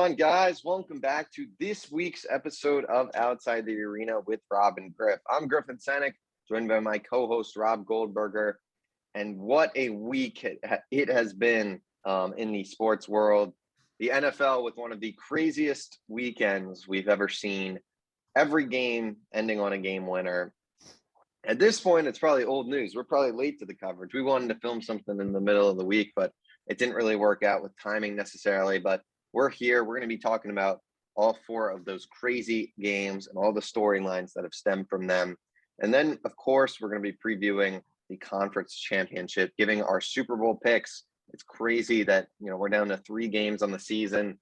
on, guys? Welcome back to this week's episode of Outside the Arena with Rob and Griff. I'm Griff and Senek, joined by my co-host Rob Goldberger. And what a week it has been in the sports world. The NFL with one of the craziest weekends we've ever seen. Every game ending on a game winner. At this point, it's probably old news. We're probably late to the coverage. We wanted to film something in the middle of the week, but it didn't really work out with timing necessarily. But we're here. We're going to be talking about all four of those crazy games and all the storylines that have stemmed from them. And then, of course, we're going to be previewing the conference championship, giving our Super Bowl picks. It's crazy that, we're down to 3 games on the season.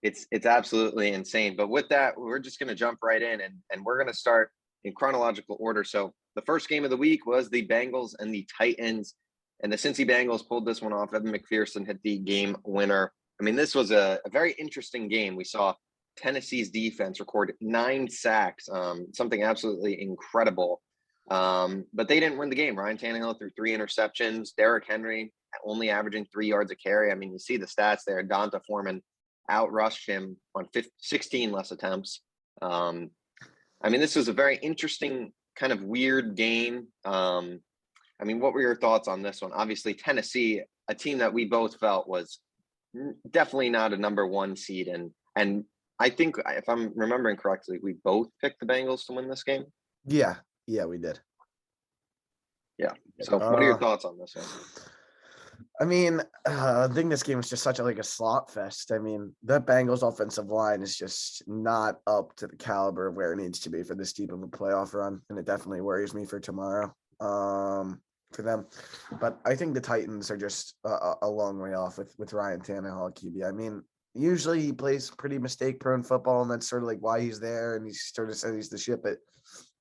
It's absolutely insane. But with that, we're just going to jump right in and we're going to start in chronological order. So the first game of the week was the Bengals and the Titans. And the Cincy Bengals pulled this one off. Evan McPherson hit the game winner. I mean, this was a very interesting game. We saw Tennessee's defense record 9 sacks, something absolutely incredible. But they didn't win the game. Ryan Tannehill threw 3 interceptions. Derrick Henry only averaging 3 yards a carry. I mean, you see the stats there. Donta Foreman outrushed him on 16 less attempts. I mean, this was a very interesting kind of weird game. I mean, what were your thoughts on this one? Obviously, Tennessee, a team that we both felt was definitely not a number 1 seed. And I think, if I'm remembering correctly, we both picked the Bengals to win this game. Yeah, we did. Yeah. So what are your thoughts on this one? I mean, I think this game was just such a slot fest. I mean, the Bengals offensive line is just not up to the caliber of where it needs to be for this deep of a playoff run. And it definitely worries me for tomorrow for them. But I think the Titans are just a long way off with Ryan Tannehill at QB. I mean, usually he plays pretty mistake-prone football, and that's sort of why he's there, and he sort of says he's the shit. But,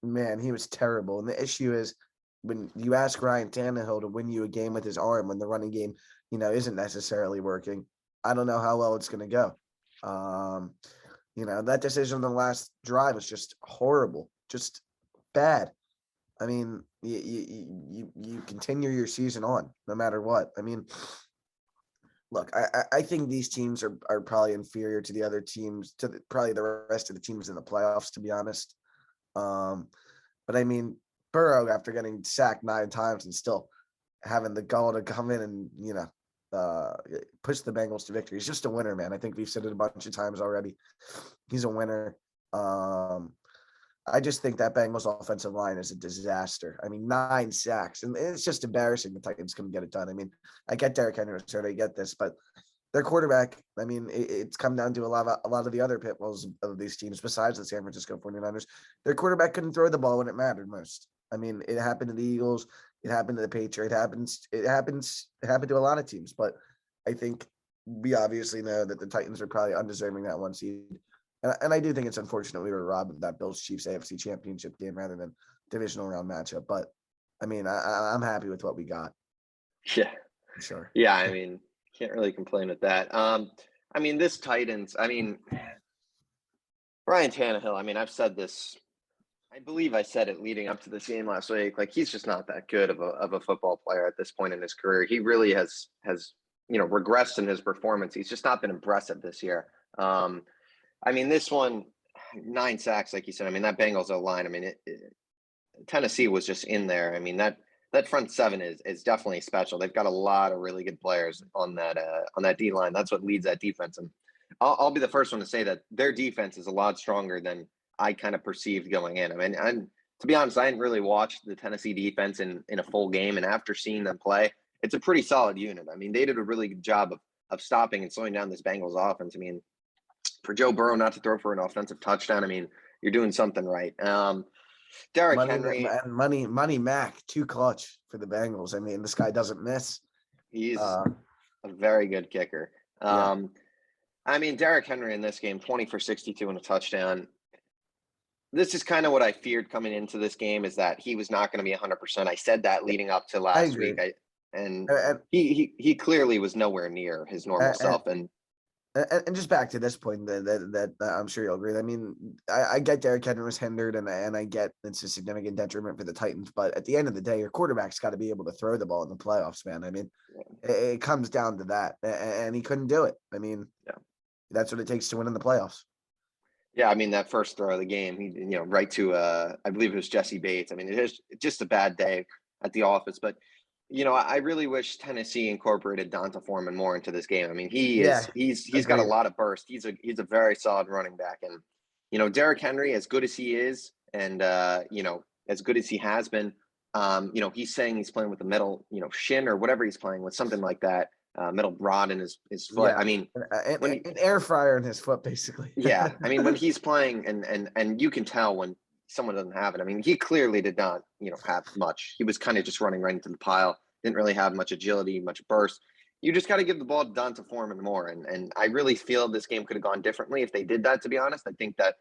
man, he was terrible. And the issue is, when you ask Ryan Tannehill to win you a game with his arm when the running game, isn't necessarily working, I don't know how well it's going to go. That decision on the last drive was just horrible, just bad. I mean, you continue your season on no matter what. I mean, look, I think these teams are probably inferior to the other teams, probably the rest of the teams in the playoffs, to be honest. But I mean, Burrow, after getting sacked 9 times and still having the gall to come in and, push the Bengals to victory. He's just a winner, man. I think we've said it a bunch of times already. He's a winner. I just think that Bengals offensive line is a disaster. I mean, 9 sacks, and it's just embarrassing the Titans couldn't get it done. I mean, I get Derrick Henry, so I get this, but their quarterback, I mean, it's come down to a lot of the other pitfalls of these teams besides the San Francisco 49ers. Their quarterback couldn't throw the ball when it mattered most. I mean, it happened to the Eagles. It happened to the Patriots. It happened to a lot of teams. But I think we obviously know that the Titans are probably undeserving that 1 seed. And I do think it's unfortunate we were robbed of that Bills-Chiefs AFC Championship game rather than divisional round matchup. But, I mean, I'm happy with what we got. Yeah. For sure. Yeah, I mean, can't really complain with that. I mean, this Titans, Ryan Tannehill, I mean, I've said this. I believe I said it leading up to this game last week. He's just not that good of a football player at this point in his career. He really has regressed in his performance. He's just not been impressive this year. I mean, this one, 9 sacks, like you said. I mean, that Bengals O-line, I mean, Tennessee was just in there. I mean, that front 7 is definitely special. They've got a lot of really good players on that D-line. That's what leads that defense. And I'll be the first one to say that their defense is a lot stronger than I kind of perceived going in. I mean, to be honest, I hadn't really watched the Tennessee defense in a full game. And after seeing them play, it's a pretty solid unit. I mean, they did a really good job of stopping and slowing down this Bengals offense. I mean, for Joe Burrow not to throw for an offensive touchdown, I mean, you're doing something right. Derrick Henry. And Money Mac, too clutch for the Bengals. I mean, this guy doesn't miss. He's a very good kicker. Yeah. I mean, Derrick Henry in this game, 20 for 62 and a touchdown. This is kind of what I feared coming into this game, is that he was not going to be 100%. I said that leading up to last week. He clearly was nowhere near his normal self. And just back to this point that I'm sure you'll agree. I mean, I get Derrick Henry was hindered, and I get it's a significant detriment for the Titans. But at the end of the day, your quarterback's got to be able to throw the ball in the playoffs, man. I mean, it comes down to that, and he couldn't do it. I mean, That's what it takes to win in the playoffs. Yeah, I mean, that first throw of the game, he right to I believe it was Jesse Bates. I mean, it is just a bad day at the office, but I really wish Tennessee incorporated Donta Foreman more into this game. I mean, Yeah, he's got a agreed. lot of burst. He's a very solid running back, and Derrick Henry, as good as he is, and as good as he has been, he's saying he's playing with the metal, shin or whatever he's playing with, something like that, metal rod in his foot. Yeah, I mean, when an air fryer in his foot, basically. yeah, I mean, when he's playing and you can tell when someone doesn't have it. I mean, he clearly did not, have much. He was kind of just running right into the pile. Didn't really have much agility, much burst. You just got to give the ball to Donta Foreman more. And I really feel this game could have gone differently if they did that, to be honest. I think that,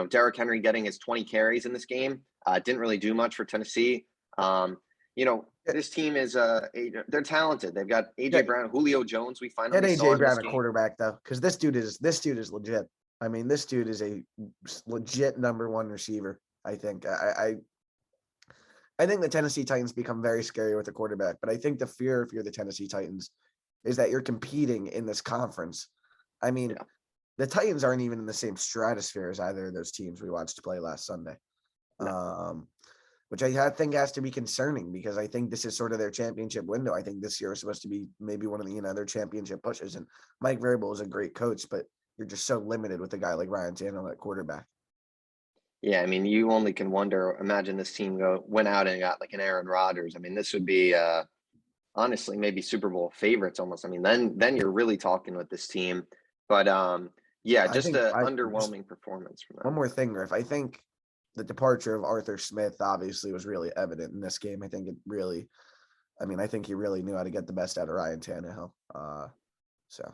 Derrick Henry getting his 20 carries in this game didn't really do much for Tennessee. This team is they're talented. They've got AJ Yeah, Brown, Julio Jones. We get finally saw AJ in this Brown a game. quarterback though, because this dude is legit. I mean, this dude is a legit number one receiver. I think. I think the Tennessee Titans become very scary with a quarterback, but I think the fear if you're the Tennessee Titans is that you're competing in this conference. I mean, Yeah. the Titans aren't even in the same stratosphere as either of those teams we watched play last Sunday. No. Which I think has to be concerning because I think this is sort of their championship window. I think this year is supposed to be maybe one of the their championship pushes. And Mike Vrabel is a great coach, but you're just so limited with a guy like Ryan Tannehill at quarterback. Yeah, I mean, you only can wonder. Imagine this team went out and got like an Aaron Rodgers. I mean, this would be honestly maybe Super Bowl favorites almost. I mean, then you're really talking with this team. But yeah, I just think a I just underwhelming performance from one them. more thing, Griff. I think the departure of Arthur Smith obviously was really evident in this game. I think I think he really knew how to get the best out of Ryan Tannehill. So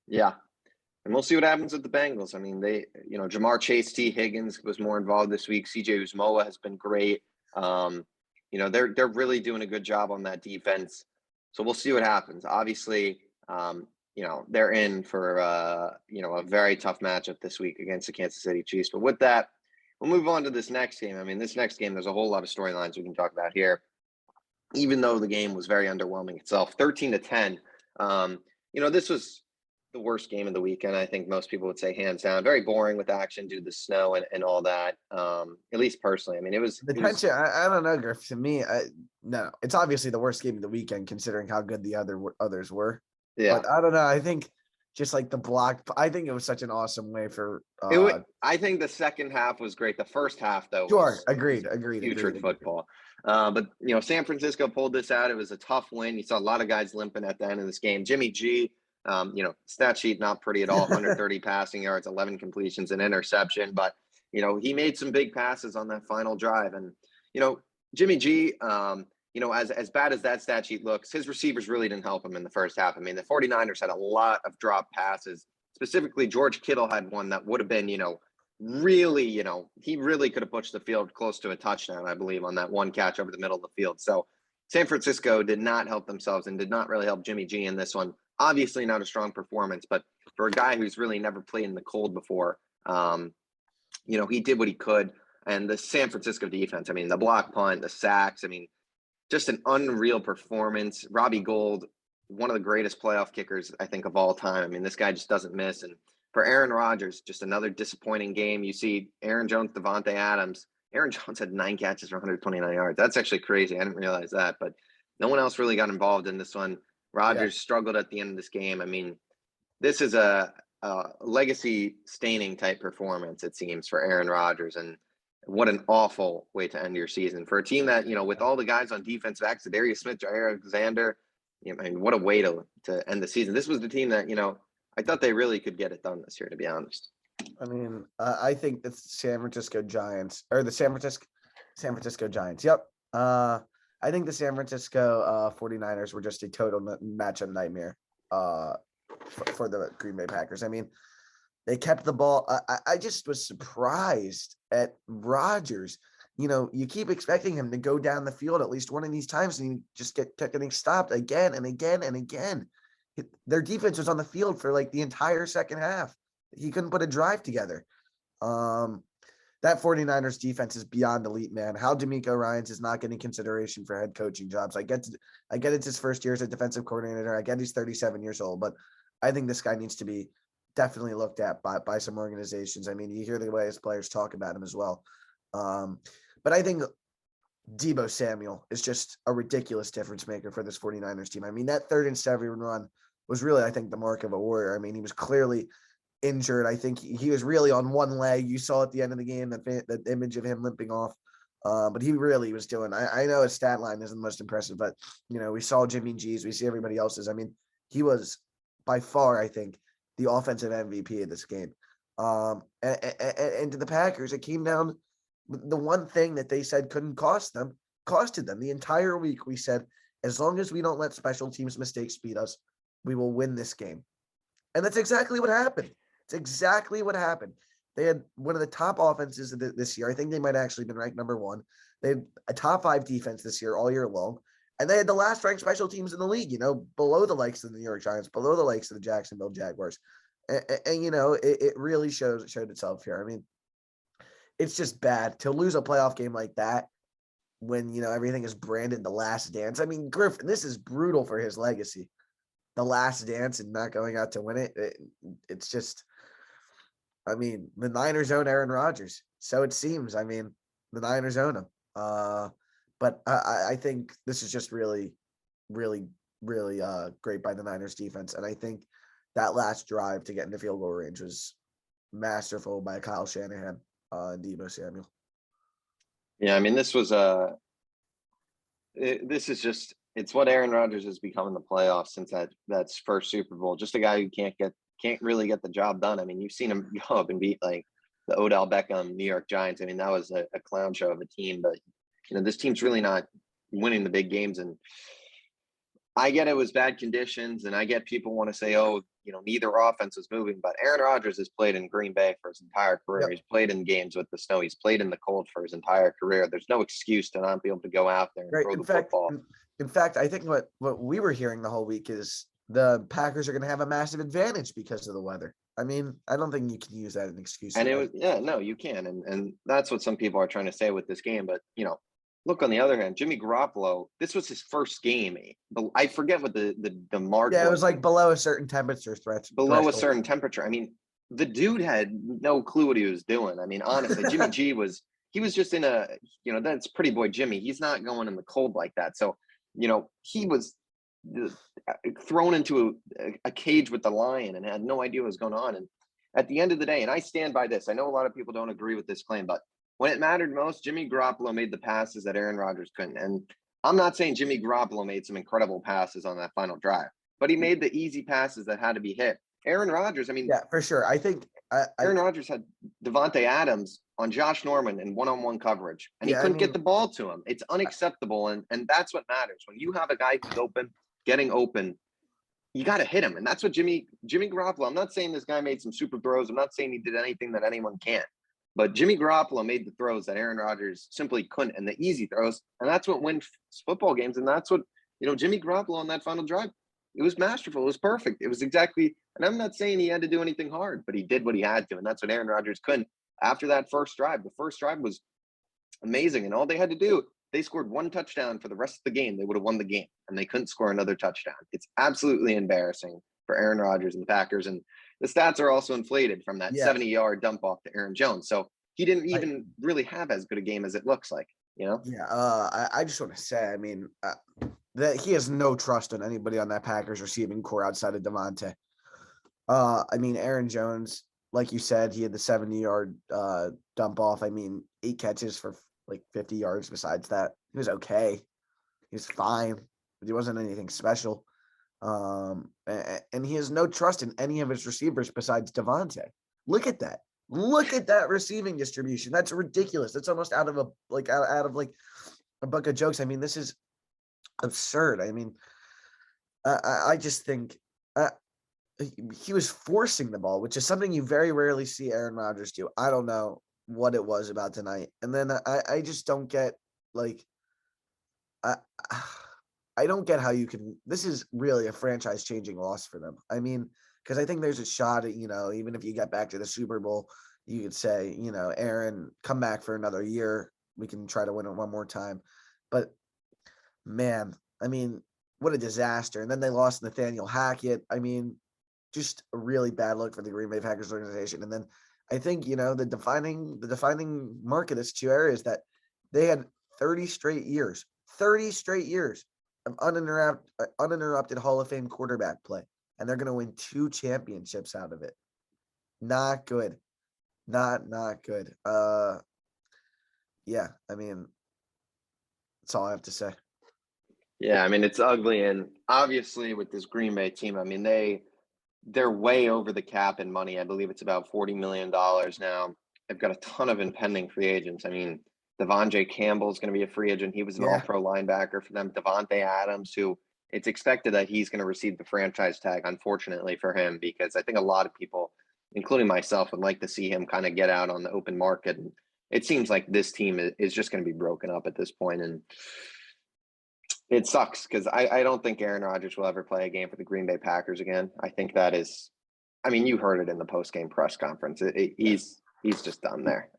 Yeah, and we'll see what happens with the Bengals. I mean, Jamar Chase, T. Higgins was more involved this week. CJ Uzmoa has been great. They're really doing a good job on that defense. So we'll see what happens. Obviously, they're in for a very tough matchup this week against the Kansas City Chiefs. But with that, we'll move on to this next game. I mean, this next game, there's a whole lot of storylines we can talk about here. Even though the game was very underwhelming itself, 13-10. This was the worst game of the weekend. I think most people would say hands down. Very boring with action due to the snow and all that. At least personally, I mean, it was the tension. I don't know, Griff. To me, no, it's obviously the worst game of the weekend considering how good the others were. Yeah. But I don't know. I think just like the block. I think it was such an awesome way for. I think the second half was great. The first half, though, Sure, was agreed. putrid football. But San Francisco pulled this out. It was a tough win. You saw a lot of guys limping at the end of this game. Jimmy G, stat sheet not pretty at all. 130 passing yards, 11 completions, an interception. But he made some big passes on that final drive. And Jimmy G, as bad as that stat sheet looks, his receivers really didn't help him in the first half. I mean, the 49ers had a lot of drop passes. Specifically, George Kittle had one that would have been, really, he really could have pushed the field close to a touchdown, I believe, on that one catch over the middle of the field. So San Francisco did not help themselves and did not really help Jimmy G in this one. Obviously not a strong performance, but for a guy who's really never played in the cold before, he did what he could. And the San Francisco defense, I mean, the block punt, the sacks, I mean, just an unreal performance. Robbie Gold, one of the greatest playoff kickers, I think, of all time. I mean, this guy just doesn't miss. And for Aaron Rodgers, just another disappointing game. You see Aaron Jones, Devontae Adams. Aaron Jones had 9 catches for 129 yards. That's actually crazy. I didn't realize that. But no one else really got involved in this one. Rodgers struggled at the end of this game. I mean, this is a legacy-staining type performance, it seems, for Aaron Rodgers. And what an awful way to end your season for a team that, with all the guys on defense, Darius Smith, Jair Alexander, what a way to end the season. This was the team that, I thought they really could get it done this year, to be honest. I mean, I think the San Francisco Giants or the San Francisco Giants. Yep. I think the San Francisco 49ers were just a total matchup nightmare for the Green Bay Packers. I mean, they kept the ball. I just was surprised at Rodgers. You keep expecting him to go down the field at least one of these times, and he just kept getting stopped again and again and again. Their defense was on the field for like the entire second half. He couldn't put a drive together. That 49ers defense is beyond elite, man. How D'Amico Ryans is not getting consideration for head coaching jobs. I get it's his first year as a defensive coordinator. I get he's 37 years old, but I think this guy needs to be definitely looked at by some organizations. I mean, you hear the way his players talk about him as well. But I think Deebo Samuel is just a ridiculous difference maker for this 49ers team. I mean, that 3rd and 7 run was really, I think, the mark of a warrior. I mean, he was clearly injured. I think he was really on one leg. You saw at the end of the game that image of him limping off. But he really was doing. I know his stat line isn't the most impressive, but we saw Jimmy G's, we see everybody else's. I mean, he was by far, I think, the offensive MVP of this game. And to the Packers, it came down. The one thing that they said couldn't costed them the entire week. We said, as long as we don't let special teams mistakes beat us, we will win this game. And that's exactly what happened. It's exactly what happened. They had one of the top offenses this year. I think they might have actually been ranked number 1. They had a top 5 defense this year, all year long. And they had the last ranked special teams in the league, below the likes of the New York Giants, below the likes of the Jacksonville Jaguars. And it really showed itself here. I mean, it's just bad to lose a playoff game like that when, everything is branded the last dance. I mean, Griff, this is brutal for his legacy. The last dance and not going out to win it. It's just, I mean, the Niners own Aaron Rodgers. So it seems. I mean, the Niners own him. But I think this is just really, really, really great by the Niners defense. And I think that last drive to get into field goal range was masterful by Kyle Shanahan and Deebo Samuel. Yeah, I mean, this was it's what Aaron Rodgers has become in the playoffs since that's first Super Bowl. Just a guy who can't really get the job done. I mean, you've seen him go up and beat like the Odell Beckham New York Giants. I mean, that was a clown show of a team, but this team's really not winning the big games. And I get it was bad conditions, and I get people want to say, oh, neither offense is moving, but Aaron Rodgers has played in Green Bay for his entire career. Yep. He's played in games with the snow. He's played in the cold for his entire career. There's no excuse to not be able to go out there and throw the football. In fact, I think what we were hearing the whole week is the Packers are going to have a massive advantage because of the weather. I mean, I don't think you can use that as an excuse. And you can. And that's what some people are trying to say with this game. But, look, on the other hand, Jimmy Garoppolo, this was his first game. But I forget what the mark was. Yeah, it was like below a certain temperature Below a certain temperature. I mean, the dude had no clue what he was doing. I mean, honestly, Jimmy G he was just in that's pretty boy Jimmy. He's not going in the cold like that. So, he was thrown into a cage with the lion and had no idea what was going on. And at the end of the day, and I stand by this, I know a lot of people don't agree with this claim, but when it mattered most, Jimmy Garoppolo made the passes that Aaron Rodgers couldn't. And I'm not saying Jimmy Garoppolo made some incredible passes on that final drive, but he made the easy passes that had to be hit. Aaron Rodgers, I mean, yeah, for sure. I think Aaron Rodgers had Devontae Adams on Josh Norman in one-on-one coverage, and he couldn't get the ball to him. It's unacceptable, and that's what matters. When you have a guy who's getting open, you got to hit him, and that's what Jimmy Garoppolo. I'm not saying this guy made some super throws. I'm not saying he did anything that anyone can't, but Jimmy Garoppolo made the throws that Aaron Rodgers simply couldn't, and the easy throws, and that's what wins football games, and that's what Jimmy Garoppolo on that final drive. It was masterful. It was perfect. It was exactly, and I'm not saying he had to do anything hard, but he did what he had to, and that's what Aaron Rodgers couldn't. After that first drive, the first drive was amazing, and all they had to do, they scored one touchdown for the rest of the game. They would have won the game, and they couldn't score another touchdown. It's absolutely embarrassing for Aaron Rodgers and the Packers, and the stats are also inflated from that 70-yard dump off to Aaron Jones. So he didn't even really have as good a game as it looks like, Yeah. I just want to say, I mean, that he has no trust in anybody on that Packers receiving core outside of Devontae. I mean, Aaron Jones, like you said, he had the 70-yard dump off. I mean, 8 catches for like 50 yards. Besides that, he was okay. He was fine, but he wasn't anything special. And he has no trust in any of his receivers besides Devontae. Look at that. Look at that receiving distribution. That's ridiculous. That's almost out of a buck of jokes. I mean, this is absurd. I mean, I just think he was forcing the ball, which is something you very rarely see Aaron Rodgers do. I don't know what it was about tonight. And then I just don't get, like, I don't get how you can. This is really a franchise-changing loss for them. I mean, because I think there's a shot at, even if you get back to the Super Bowl, you could say, Aaron, come back for another year. We can try to win it one more time. But, man, I mean, what a disaster. And then they lost Nathaniel Hackett. I mean, just a really bad look for the Green Bay Packers organization. And then I think, the defining mark of this two areas that they had 30 straight years of uninterrupted Hall of Fame quarterback play. And they're going to win 2 championships out of it. Not good. Not good. Yeah, I mean, that's all I have to say. Yeah, I mean, it's ugly. And obviously with this Green Bay team, I mean, they're way over the cap in money. I believe it's about $40 million now. They've got a ton of impending free agents. I mean, Devontae Campbell is going to be a free agent. He was an all-pro linebacker for them. Devontae Adams, who it's expected that he's going to receive the franchise tag, unfortunately for him, because I think a lot of people, including myself, would like to see him kind of get out on the open market. And it seems like this team is just going to be broken up at this point. And it sucks because I don't think Aaron Rodgers will ever play a game for the Green Bay Packers again. I think that is, I mean, you heard it in the post-game press conference. He's just done there.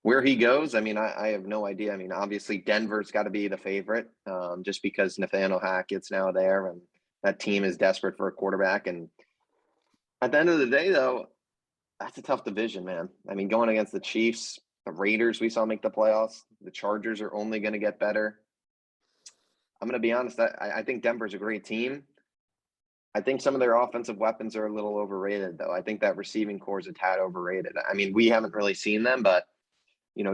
Where he goes, I mean, I have no idea. I mean, obviously Denver's got to be the favorite, just because Nathaniel Hackett's now there and that team is desperate for a quarterback. And at the end of the day, though, that's a tough division, man. I mean, going against the Chiefs, the Raiders we saw make the playoffs, the Chargers are only going to get better. I'm going to be honest, I think Denver's a great team. I think some of their offensive weapons are a little overrated, though. I think that receiving core is a tad overrated. I mean, we haven't really seen them, but,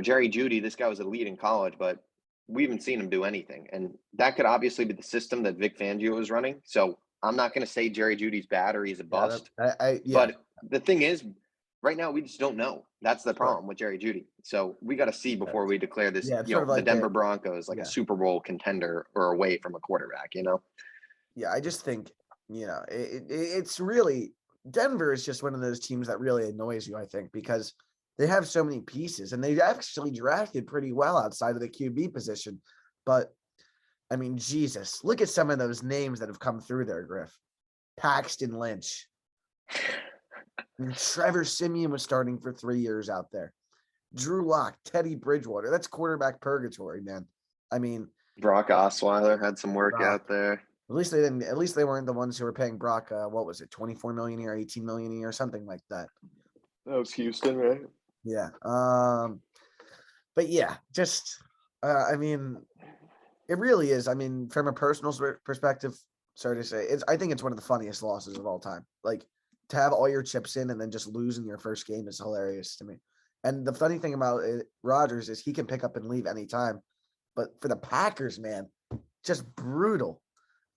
Jerry Jeudy, this guy was elite in college, but we haven't seen him do anything. And that could obviously be the system that Vic Fangio is running. So I'm not going to say Jerry Jeudy's bad or he's a bust. But the thing is, right now, we just don't know. That's the problem with Jerry Jeudy. So we got to see before we declare this, the Denver Broncos like a Super Bowl contender or away from a quarterback, Yeah, I just think, it's really – Denver is just one of those teams that really annoys you, I think, because they have so many pieces. And they actually drafted pretty well outside of the QB position. But, I mean, Jesus, look at some of those names that have come through there, Griff. Paxton Lynch. I mean, Trevor Siemian was starting for 3 years out there. Drew Lock, Teddy Bridgewater. That's quarterback purgatory, man. I mean, Brock Osweiler had some work out there. At least they didn't. At least they weren't the ones who were paying Brock. What was it, $24 million a year, $18 million a year, something like that. That was Houston, right? Yeah. But yeah, just. I mean, it really is. I mean, from a personal perspective, sorry to say, I think it's one of the funniest losses of all time. Like, to have all your chips in and then just lose in your first game is hilarious to me. And the funny thing about Rodgers is he can pick up and leave anytime. But for the Packers, man, just brutal.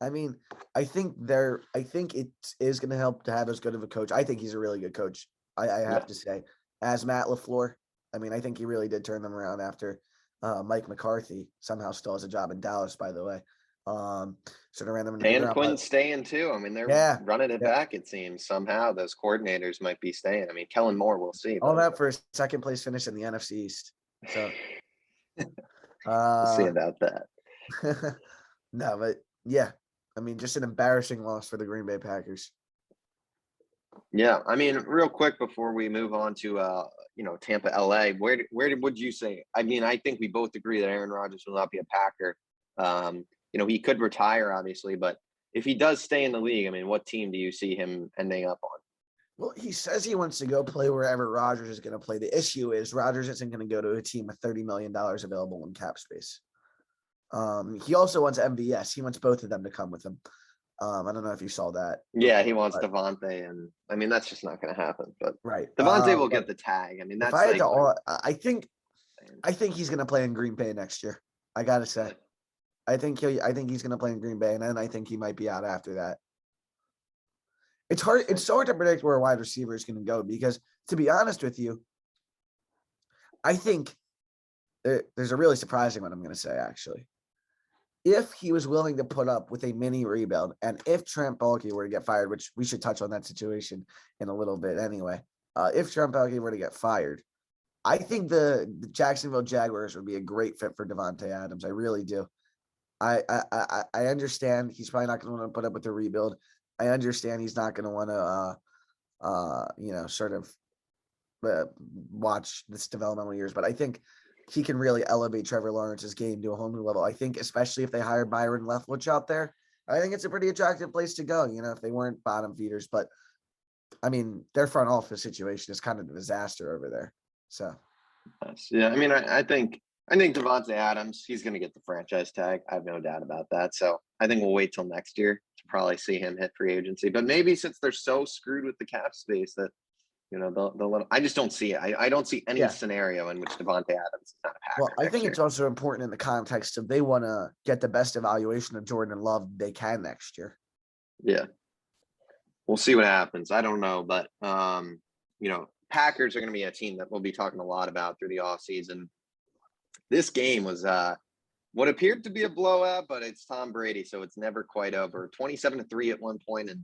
I mean, I think it is going to help to have as good of a coach. I think he's a really good coach. I have to say, as Matt LaFleur. I mean, I think he really did turn them around after Mike McCarthy somehow still has a job in Dallas, by the way. Sort of ran them into the ground. Quinn's staying too. I mean, they're running it back, it seems. Somehow those coordinators might be staying. I mean, Kellen Moore, we'll see. All that for a second place finish in the NFC East. So we'll see about that. No, but yeah. I mean, just an embarrassing loss for the Green Bay Packers. Yeah, I mean, real quick before we move on to Tampa, LA, where would you say? I mean, I think we both agree that Aaron Rodgers will not be a Packer. He could retire, obviously, but if he does stay in the league, I mean, what team do you see him ending up on? Well, he says he wants to go play wherever Rodgers is going to play. The issue is Rodgers isn't going to go to a team with $30 million available in cap space. He also wants MVS. He wants both of them to come with him. I don't know if you saw that. Yeah, he wants Devontae, and I mean that's just not going to happen. But right, Devontae will get the tag. I mean, that's. I think he's going to play in Green Bay next year. I got to say, I think he's going to play in Green Bay, and then I think he might be out after that. It's hard. It's so hard to predict where a wide receiver is going to go because, to be honest with you, I think there's a really surprising one I'm going to say actually. If he was willing to put up with a mini rebuild, and if Trent Baalke were to get fired, which we should touch on that situation in a little bit anyway, if Trent Baalke were to get fired, I think the Jacksonville Jaguars would be a great fit for Devontae Adams. I really do. I understand he's probably not going to want to put up with the rebuild. I understand he's not going to want to, sort of watch this developmental years, but I think he can really elevate Trevor Lawrence's game to a whole new level. I think, especially if they hire Byron Leftwich out there, I think it's a pretty attractive place to go, if they weren't bottom feeders. But I mean, their front office situation is kind of a disaster over there. So Yes. Yeah, I mean, I think Devontae Adams, he's going to get the franchise tag. I have no doubt about that. So I think we'll wait till next year to probably see him hit free agency. But maybe since they're so screwed with the cap space that they'll let him, I just don't see it. I don't see any yeah. scenario in which Devontae Adams is not a Packer Well, I next think year. it's also important in the context of they want to get the best evaluation of Jordan Love they can next year. Yeah, we'll see what happens. I don't know, but Packers are going to be a team that we'll be talking a lot about through the offseason. This game was what appeared to be a blowout, but it's Tom Brady, so it's never quite over. 27-3 at one point, and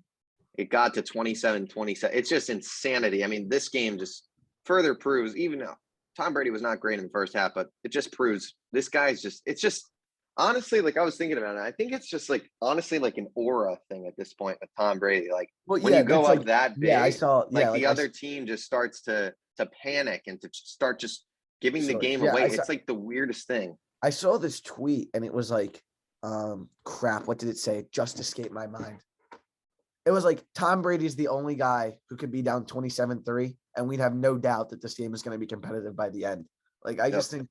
it got to 27-27. It's just insanity. I mean, this game just further proves, even though Tom Brady was not great in the first half, but it just proves this guy's it's just honestly, like I was thinking about it. I think it's just honestly like an aura thing at this point with Tom Brady. Like when you go up that big, I saw, the other team just starts to panic and to start just giving the game away. It's like the weirdest thing. I saw this tweet and it was like, crap, what did it say? It just escaped my mind. It was like Tom Brady's the only guy who could be down 27-3, and we'd have no doubt that this game is going to be competitive by the end. Like, I just think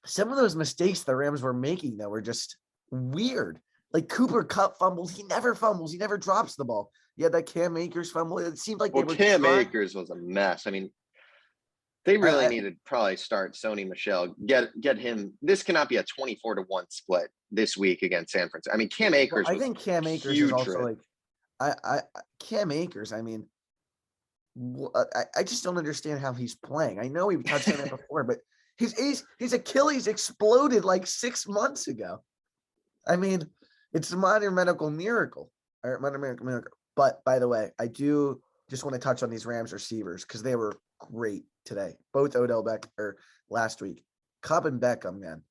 some of those mistakes the Rams were making, though, were just weird. Like Cooper Kupp fumbles. He never fumbles. He never drops the ball. Yeah, that Cam Akers fumble. It seemed like Cam Akers was a mess. I mean, they really need to probably start Sony Michel. Get him. This cannot be a 24-1 split this week against San Francisco. I mean, Cam Akers. I think Cam Akers is also like, Cam Akers. I mean, I just don't understand how he's playing. I know we've touched on it before, but his Achilles exploded like 6 months ago. I mean, it's a modern medical miracle. But by the way, I do just want to touch on these Rams receivers because they were great today. Both Odell Beckham or last week. Kupp and Beckham, man.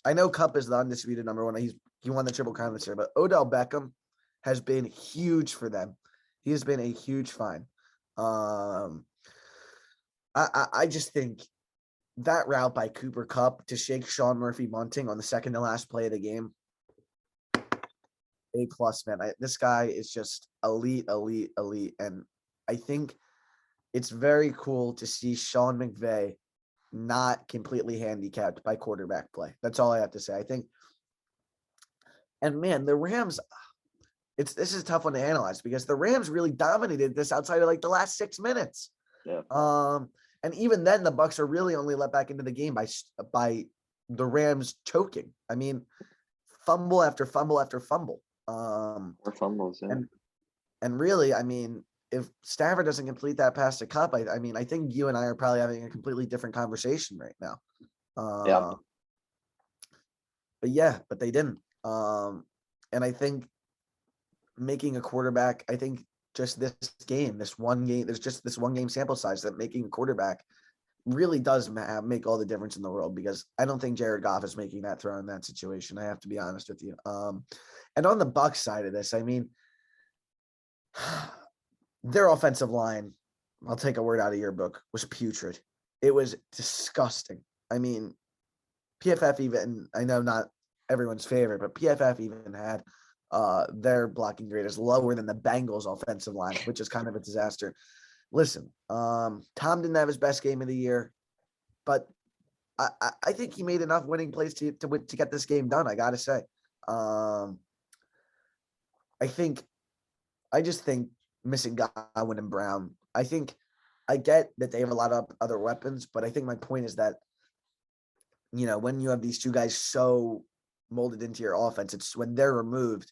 I know Kupp is the undisputed number one. He won the Triple Crown this year, but Odell Beckham has been huge for them. He has been a huge find. I just think that route by Cooper Kupp to shake Sean Murphy-Bunting on the second to last play of the game, A+, man. This guy is just elite. And I think it's very cool to see Sean McVay not completely handicapped by quarterback play. That's all I have to say. I think, and man, the Rams, this is a tough one to analyze because the Rams really dominated this outside of like the last 6 minutes. Yeah. And even then, the Bucs are really only let back into the game by the Rams choking. I mean, fumble after fumble after fumble. Or fumbles, yeah. And really, I mean, if Stafford doesn't complete that pass to Kupp, I mean, I think you and I are probably having a completely different conversation right now. But they didn't. And I think making a quarterback, I think just this one game, there's just this one game sample size that making a quarterback really does make all the difference in the world because I don't think Jared Goff is making that throw in that situation. I have to be honest with you. And on the Bucs side of this, I mean, their offensive line, I'll take a word out of your book, was putrid. It was disgusting. I mean, PFF even, I know not everyone's favorite, but PFF even had their blocking grade is lower than the Bengals offensive line, which is kind of a disaster. Listen, Tom didn't have his best game of the year, but I think he made enough winning plays to get this game done. I got to say, I just think missing Godwin and Brown. I think I get that they have a lot of other weapons, but I think my point is that, when you have these two guys so molded into your offense, it's when they're removed,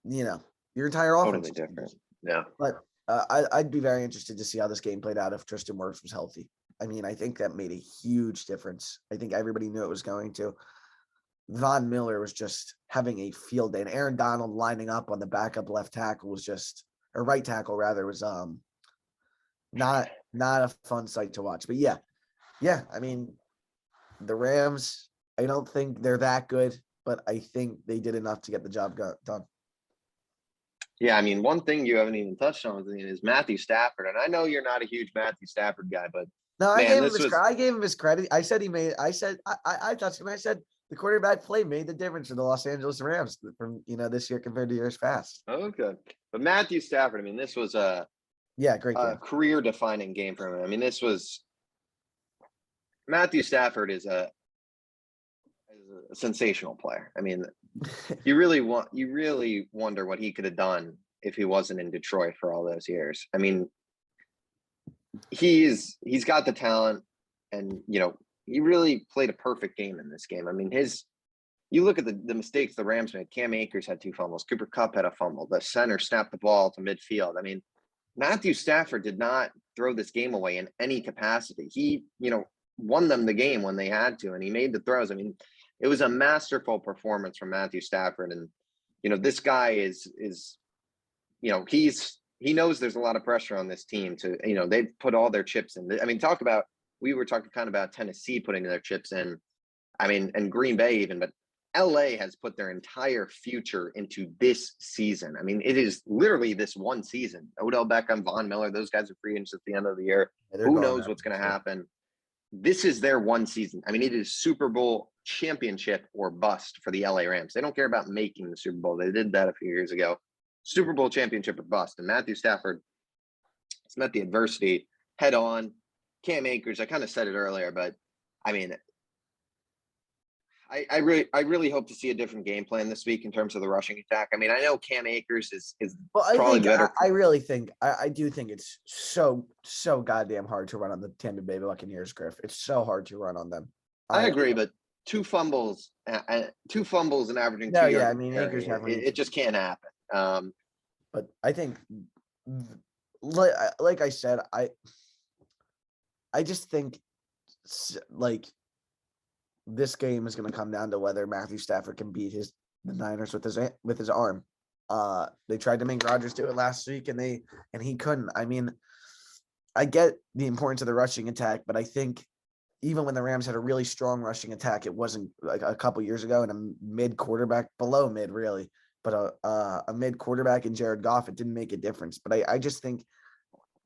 your entire offense totally different. Yeah. But I'd be very interested to see how this game played out if Tristan Wirfs was healthy. I mean, I think that made a huge difference. I think everybody knew it was going to. Von Miller was just having a field day, and Aaron Donald lining up on the backup left tackle was just, or right tackle rather, was not a fun sight to watch. But yeah. I mean, the Rams, I don't think they're that good, but I think they did enough to get the job done. Yeah, I mean, one thing you haven't even touched on is Matthew Stafford. And I know you're not a huge Matthew Stafford guy, but No, I Man, gave him this his was credit. I gave him his credit. I said he made. I touched him. I said the quarterback play made the difference for the Los Angeles Rams from this year compared to years past. okay. But Matthew Stafford, I mean, this was Yeah, great a game. career-defining game for him. I mean, this was Matthew Stafford is a sensational player. I mean, you really wonder what he could have done if he wasn't in Detroit for all those years. I mean, he's got the talent, and he really played a perfect game in this game. I mean, you look at the mistakes the Rams made. Cam Akers had 2 fumbles. Cooper Kupp had a fumble. The center snapped the ball to midfield. I mean, Matthew Stafford did not throw this game away in any capacity. He, won them the game when they had to, and he made the throws. I mean, it was a masterful performance from Matthew Stafford. And, this guy is he knows there's a lot of pressure on this team to, they've put all their chips in. I mean, we were talking kind of about Tennessee putting their chips in. I mean, and Green Bay even, but LA has put their entire future into this season. I mean, it is literally this one season. Odell Beckham, Von Miller, those guys are free agents at the end of the year. Yeah, Who knows what's going to happen? This is their one season. I mean, it is Super Bowl championship or bust for the LA Rams. They don't care about making the Super Bowl. They did that a few years ago. Super Bowl championship or bust. And Matthew Stafford has met the adversity head on. Cam Akers, I kind of said it earlier, but I mean, I really hope to see a different game plan this week in terms of the rushing attack. I mean, I know Cam Akers is Well, probably better. I really think I do think it's so goddamn hard to run on the Tampa Bay Buccaneers, Griff. It's so hard to run on them. I agree, but 2 fumbles and averaging No, 2 yeah, yards I mean Akers definitely. it just can't happen. But I think, like I said, I just think like this game is going to come down to whether Matthew Stafford can beat the Niners with his arm. They tried to make Rodgers do it last week, and he couldn't. I mean, I get the importance of the rushing attack, but I think even when the Rams had a really strong rushing attack, it wasn't like a couple years ago, and a mid quarterback, below mid really, but a mid quarterback in Jared Goff, it didn't make a difference. But I just think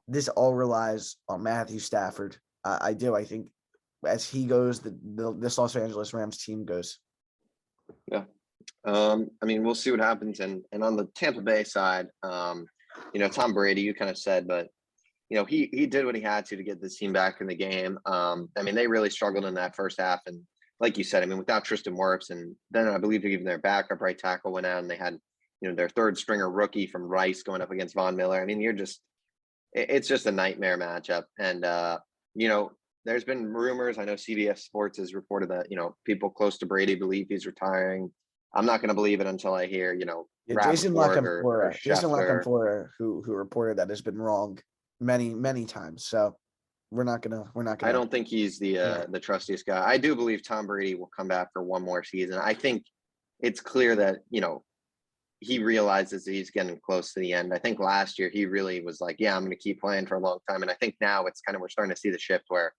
this all relies on Matthew Stafford. I do. I think as he goes, this Los Angeles Rams team goes. Yeah. I mean, we'll see what happens. And on the Tampa Bay side, Tom Brady, you kind of said, but he did what he had to get this team back in the game. I mean, they really struggled in that first half. And like you said, I mean, without Tristan Wirfs, and then I believe even their backup right tackle went out, and they had, their third stringer rookie from Rice going up against Von Miller. I mean, it's just a nightmare matchup. And, there's been rumors. I know CBS Sports has reported that, people close to Brady believe he's retiring. I'm not going to believe it until I hear, Jason Schefter. Lockenfora, who reported that, has been wrong many times. So we're not gonna. I don't think he's the trustiest guy. I do believe Tom Brady will come back for one more season. I think it's clear that, he realizes that he's getting close to the end. I think last year he really was like, yeah, I'm going to keep playing for a long time. And I think now it's we're starting to see the shift where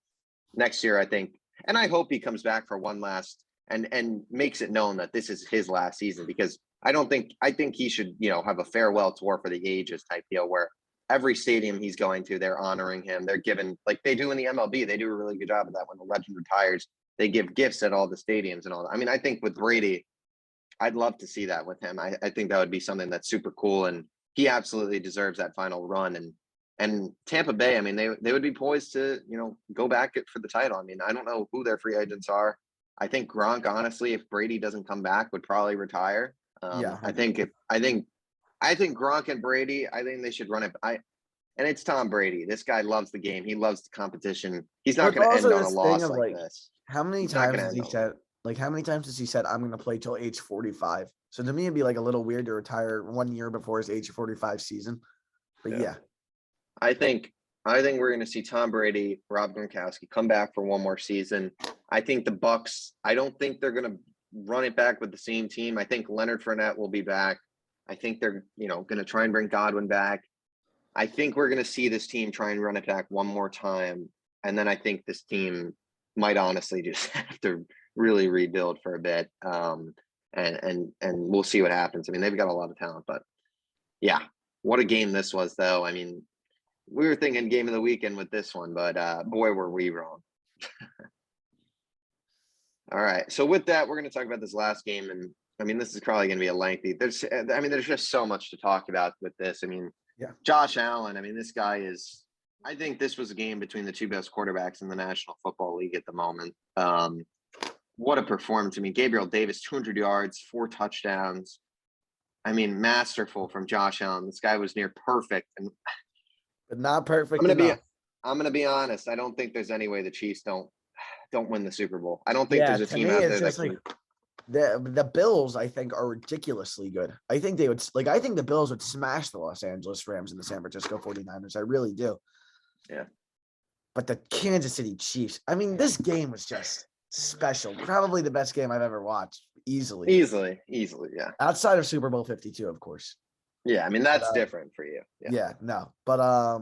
next year, I think, and I hope he comes back for one last and makes it known that this is his last season, because I think he should, have a farewell tour for the ages type deal where every stadium he's going to, they're honoring him. They're giving, like they do in the MLB. They do a really good job of that. When the legend retires, they give gifts at all the stadiums and all that. I mean, I think with Brady, I'd love to see that with him. I think that would be something that's super cool, and he absolutely deserves that final run. And Tampa Bay, I mean, they would be poised to, go back for the title. I mean, I don't know who their free agents are. I think Gronk, honestly, if Brady doesn't come back, would probably retire. I think Gronk and Brady, I think they should run it. And it's Tom Brady. This guy loves the game. He loves the competition. He's not going to end on a loss like this. How many times has he said? Like, how many times has he said, I'm going to play till age 45? So to me, it'd be like a little weird to retire 1 year before his age 45 season. But yeah. I think we're going to see Tom Brady, Rob Gronkowski come back for one more season. I think the Bucs, I don't think they're going to run it back with the same team. I think Leonard Fournette will be back. I think they're, going to try and bring Godwin back. I think we're going to see this team try and run it back one more time. And then I think this team might honestly just have to really rebuild for a bit. And we'll see what happens. I mean, they've got a lot of talent, but yeah, what a game this was though. I mean, We were thinking game of the weekend with this one, but boy, were we wrong. All right. So with that, we're going to talk about this last game. And I mean, this is probably going to be a lengthy. There's just so much to talk about with this. I mean, Yeah. Josh Allen, I mean, this guy is, I think this was a game between the two best quarterbacks in the National Football League at the moment. What a performance. I mean, Gabriel Davis, 200 yards, 4 touchdowns. I mean, masterful from Josh Allen. This guy was near perfect. And But not perfect I'm enough. gonna be honest. I don't think there's any way the Chiefs don't win the Super Bowl. I don't think Yeah, there's a to team me, out it's there that just can. like the Bills, I think, are ridiculously good. I think they would I think the Bills would smash the Los Angeles Rams and the San Francisco 49ers. I really do. Yeah. But the Kansas City Chiefs, I mean, this game was just special. Probably the best game I've ever watched, easily. Easily, yeah. Outside of Super Bowl 52, of course. Yeah, I mean, that's different for you. Yeah, no. But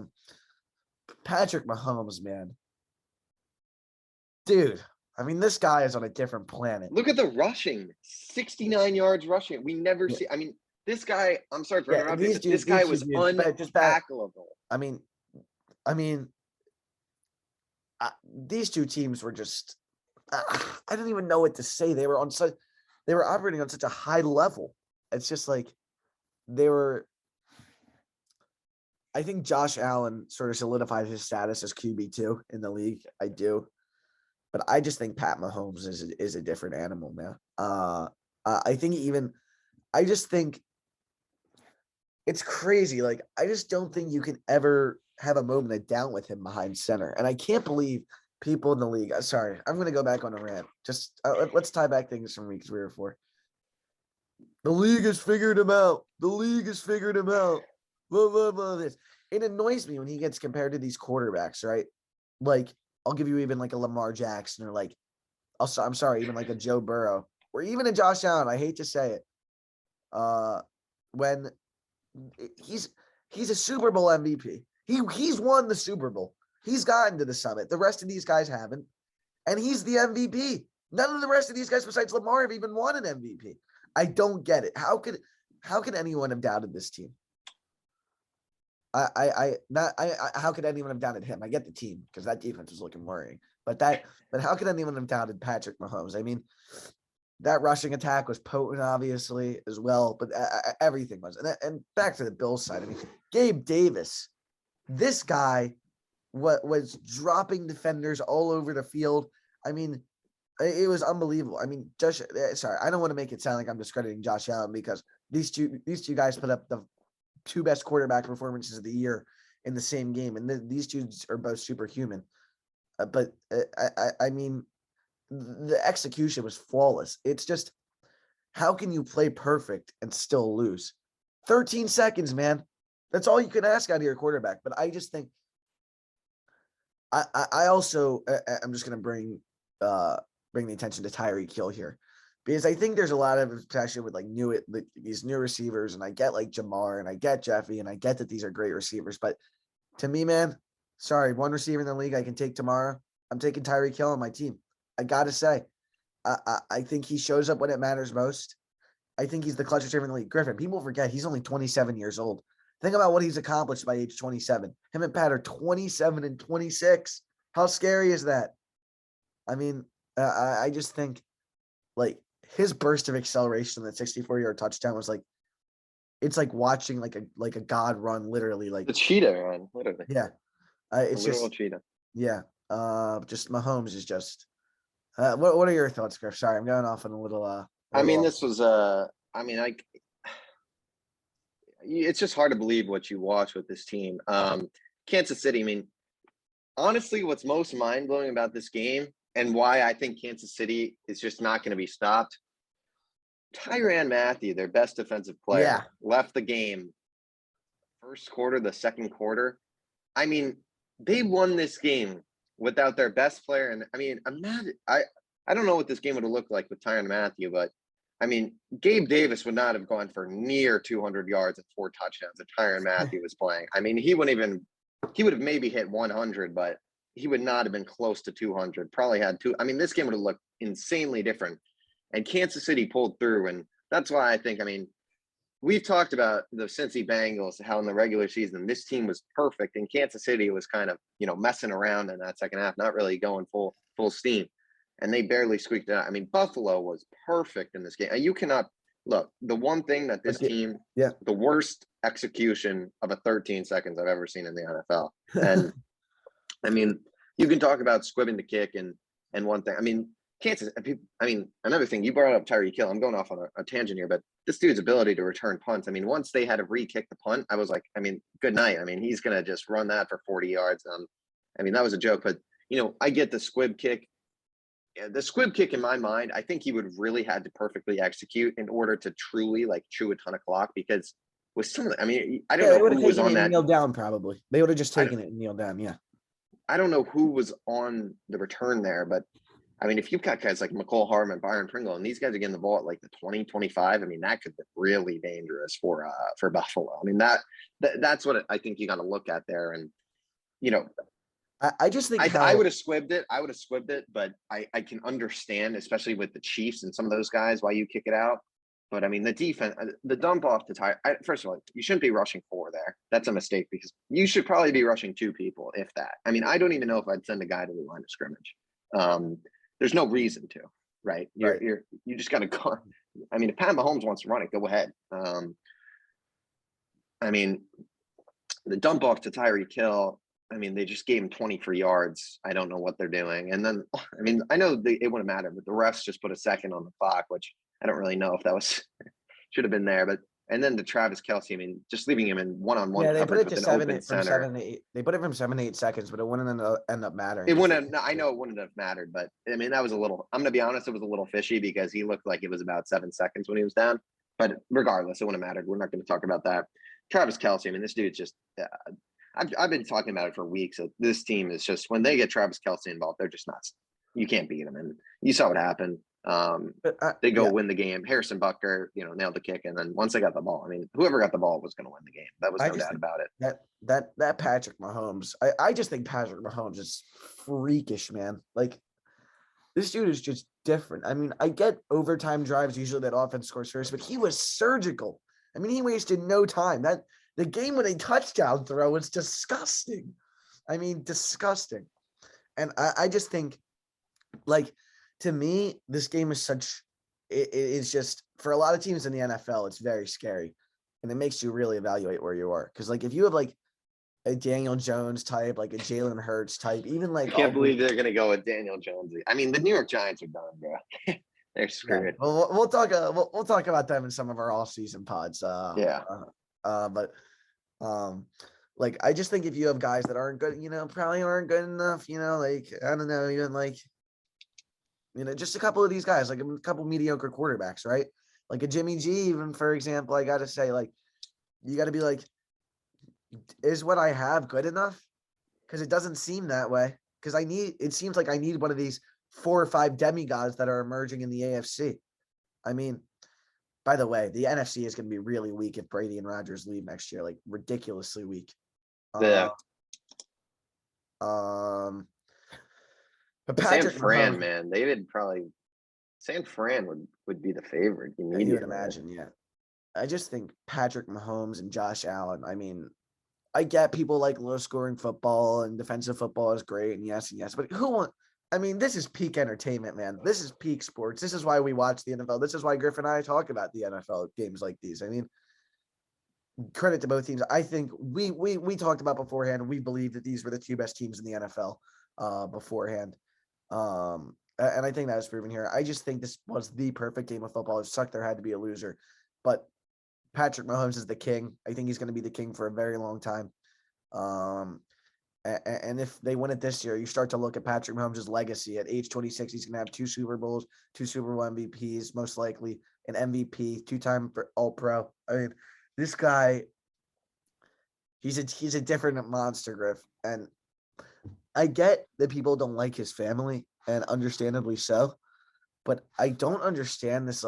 Patrick Mahomes, man. Dude, I mean, this guy is on a different planet. Look at the rushing. 69 yards rushing. We never see. I mean, this guy, I'm sorry for interrupting, but this guy was untackleable. I mean, these two teams were just, I don't even know what to say. They were operating on such a high level. It's just like I think Josh Allen sort of solidified his status as QB2 in the league. I do. But I just think Pat Mahomes is a different animal, man. I just think it's crazy. Like, I just don't think you can ever have a moment of doubt with him behind center. And I can't believe people in the league. Sorry, I'm going to go back on a rant. Just let's tie back things from week 3 or 4. The league has figured him out. Blah, blah, blah, this. It annoys me when he gets compared to these quarterbacks, right? Like, I'll give you even like a Lamar Jackson or like, I'm sorry, even like a Joe Burrow or even a Josh Allen. I hate to say it. When he's a Super Bowl MVP. He's won the Super Bowl. He's gotten to the summit. The rest of these guys haven't. And he's the MVP. None of the rest of these guys besides Lamar have even won an MVP. I don't get it. How could anyone have doubted this team? How could anyone have doubted him? I get the team because that defense was looking worrying. But how could anyone have doubted Patrick Mahomes? I mean, that rushing attack was potent, obviously, as well. But everything was. And back to the Bills side. I mean, Gabe Davis, this guy was dropping defenders all over the field. I mean, it was unbelievable. I mean, I don't want to make it sound like I'm discrediting Josh Allen because these two guys put up the 2 best quarterback performances of the year in the same game. And these two are both superhuman. I mean, the execution was flawless. It's just, how can you play perfect and still lose? 13 seconds, man. That's all you can ask out of your quarterback. But I just think, I also, I'm just going to bring the attention to Tyreek Hill here. Because I think there's a lot of passion with these new receivers, and I get like Jamar and I get Jeffy and I get that these are great receivers. But to me, man, sorry, one receiver in the league I can take tomorrow. I'm taking Tyreek Hill on my team. I gotta say, I think he shows up when it matters most. I think he's the clutch receiver in the league. Griffin, people forget he's only 27 years old. Think about what he's accomplished by age 27. Him and Pat are 27 and 26. How scary is that? I mean, I just think like his burst of acceleration on that 64-yard touchdown was like, it's like watching like a god run, literally. Like the cheetah run, literally. Yeah, it's a literal just cheetah. Yeah, just Mahomes is just. What are your thoughts, Griff? Sorry, I'm going off on a little. I mean, this was it's just hard to believe what you watch with this team. Kansas City. I mean, honestly, what's most mind blowing about this game and why I think Kansas City is just not going to be stopped. Tyrann Mathieu, their best defensive player, left the game first quarter, the second quarter. I mean, they won this game without their best player. And I mean, I don't know what this game would have looked like with Tyrann Mathieu, but I mean, Gabe Davis would not have gone for near 200 yards and 4 touchdowns if Tyrann Mathieu was playing. I mean, he would have maybe hit 100, but he would not have been close to 200. Probably had 2. I mean, this game would have looked insanely different. And Kansas City pulled through. And that's why I think, I mean, we've talked about the Cincy Bengals, how in the regular season this team was perfect, and Kansas City was kind of messing around in that second half, not really going full steam, and they barely squeaked it out. I mean, Buffalo was perfect in this game. You cannot look. The one thing that this team, yeah, the worst execution of a 13 seconds I've ever seen in the NFL, and I mean, you can talk about squibbing the kick and one thing. I mean, Kansas. I mean, another thing you brought up Tyreek Hill. I'm going off on a tangent here, but this dude's ability to return punts. I mean, once they had to re-kick the punt, I was like, I mean, good night. I mean, he's gonna just run that for 40 yards. I mean, that was a joke, but I get the squib kick. Yeah, the squib kick in my mind, I think he would really had to perfectly execute in order to truly chew a ton of clock because with some of the, I mean, I don't they know would have who was taken on it and that. kneeled down. Probably they would have just taken it and kneeled down. Yeah. I don't know who was on the return there, but I mean, if you've got guys like McCole Hardman, Byron Pringle, and these guys are getting the ball at the 20, 25, I mean, that could be really dangerous for Buffalo. I mean, that's what I think you got to look at there. And, I just think I would have squibbed it. But I can understand, especially with the Chiefs and some of those guys, why you kick it out. But I mean, the defense, the dump off the tire. First of all, you shouldn't be rushing 4 there. That's a mistake because you should probably be rushing 2 people, if that. I mean, I don't even know if I'd send a guy to the line of scrimmage. There's no reason to, right? You just got to go. I mean, if Pat Mahomes wants to run it, go ahead. I mean, the dump off to Tyreek Hill. I mean, they just gave him 23 yards. I don't know what they're doing. And then, I mean, I know it wouldn't matter, but the refs just put a second on the clock, which I don't really know if that was should have been there. But and then to Travis Kelce, I mean, just leaving him in one-on-one coverage with an open center. 7 to 8. They put it from 7 to 8 seconds, but it wouldn't end up mattering. It wouldn't. I know it wouldn't have mattered, but I mean, that was a little. I'm gonna be honest, it was a little fishy because he looked like it was about 7 seconds when he was down. But regardless, it wouldn't have mattered. We're not going to talk about that. Travis Kelce, I mean, this dude's just. I've been talking about it for weeks. This team is just when they get Travis Kelce involved, they're just nuts. You can't beat them, and you saw what happened. They go win the game. Harrison Butker, nailed the kick, and then once they got the ball, I mean, whoever got the ball was going to win the game. That was no doubt about it. That Patrick Mahomes, I just think Patrick Mahomes is freakish, man. This dude is just different. I mean, I get overtime drives usually that offense scores first, but he was surgical. I mean, he wasted no time. The game-winning touchdown throw was disgusting. I mean, disgusting. And I just think, to me, this game is it's just, for a lot of teams in the NFL, it's very scary. And it makes you really evaluate where you are. Because, if you have, a Daniel Jones type, a Jalen Hurts type, even I can't believe they're going to go with Daniel Jones. I mean, the New York Giants are done, bro. They're screwed. Yeah. Well, we'll talk about them in some of our all-season pods. I just think if you have guys that aren't good, probably aren't good enough, I don't know, even just a couple of these guys, a couple mediocre quarterbacks, right? Like a Jimmy G, even, for example, I got to say, you got to be is what I have good enough? Because it doesn't seem that way. Because it seems like I need one of these 4 or 5 demigods that are emerging in the AFC. I mean, by the way, the NFC is going to be really weak if Brady and Rodgers leave next year, ridiculously weak. Yeah. But San Fran, man, they did probably. San Fran would be the favorite immediately. You would imagine, yeah. I just think Patrick Mahomes and Josh Allen. I mean, I get people like low-scoring football and defensive football is great, and yes, but this is peak entertainment, man. This is peak sports. This is why we watch the NFL. This is why Griff and I talk about the NFL games like these. I mean, credit to both teams. I think we talked about beforehand. We believe that these were the 2 best teams in the NFL beforehand. And I think that was proven here. I just think this was the perfect game of football. It sucked there had to be a loser, but Patrick Mahomes is the king. I think he's going to be the king for a very long time. And if they win it this year, you start to look at Patrick Mahomes' legacy. At age 26, he's going to have 2 Super Bowls, 2 Super Bowl MVPs, most likely an MVP, 2-time All-Pro. I mean, this guy, he's a different monster, Griff. And I get that people don't like his family, and understandably so, but I don't understand this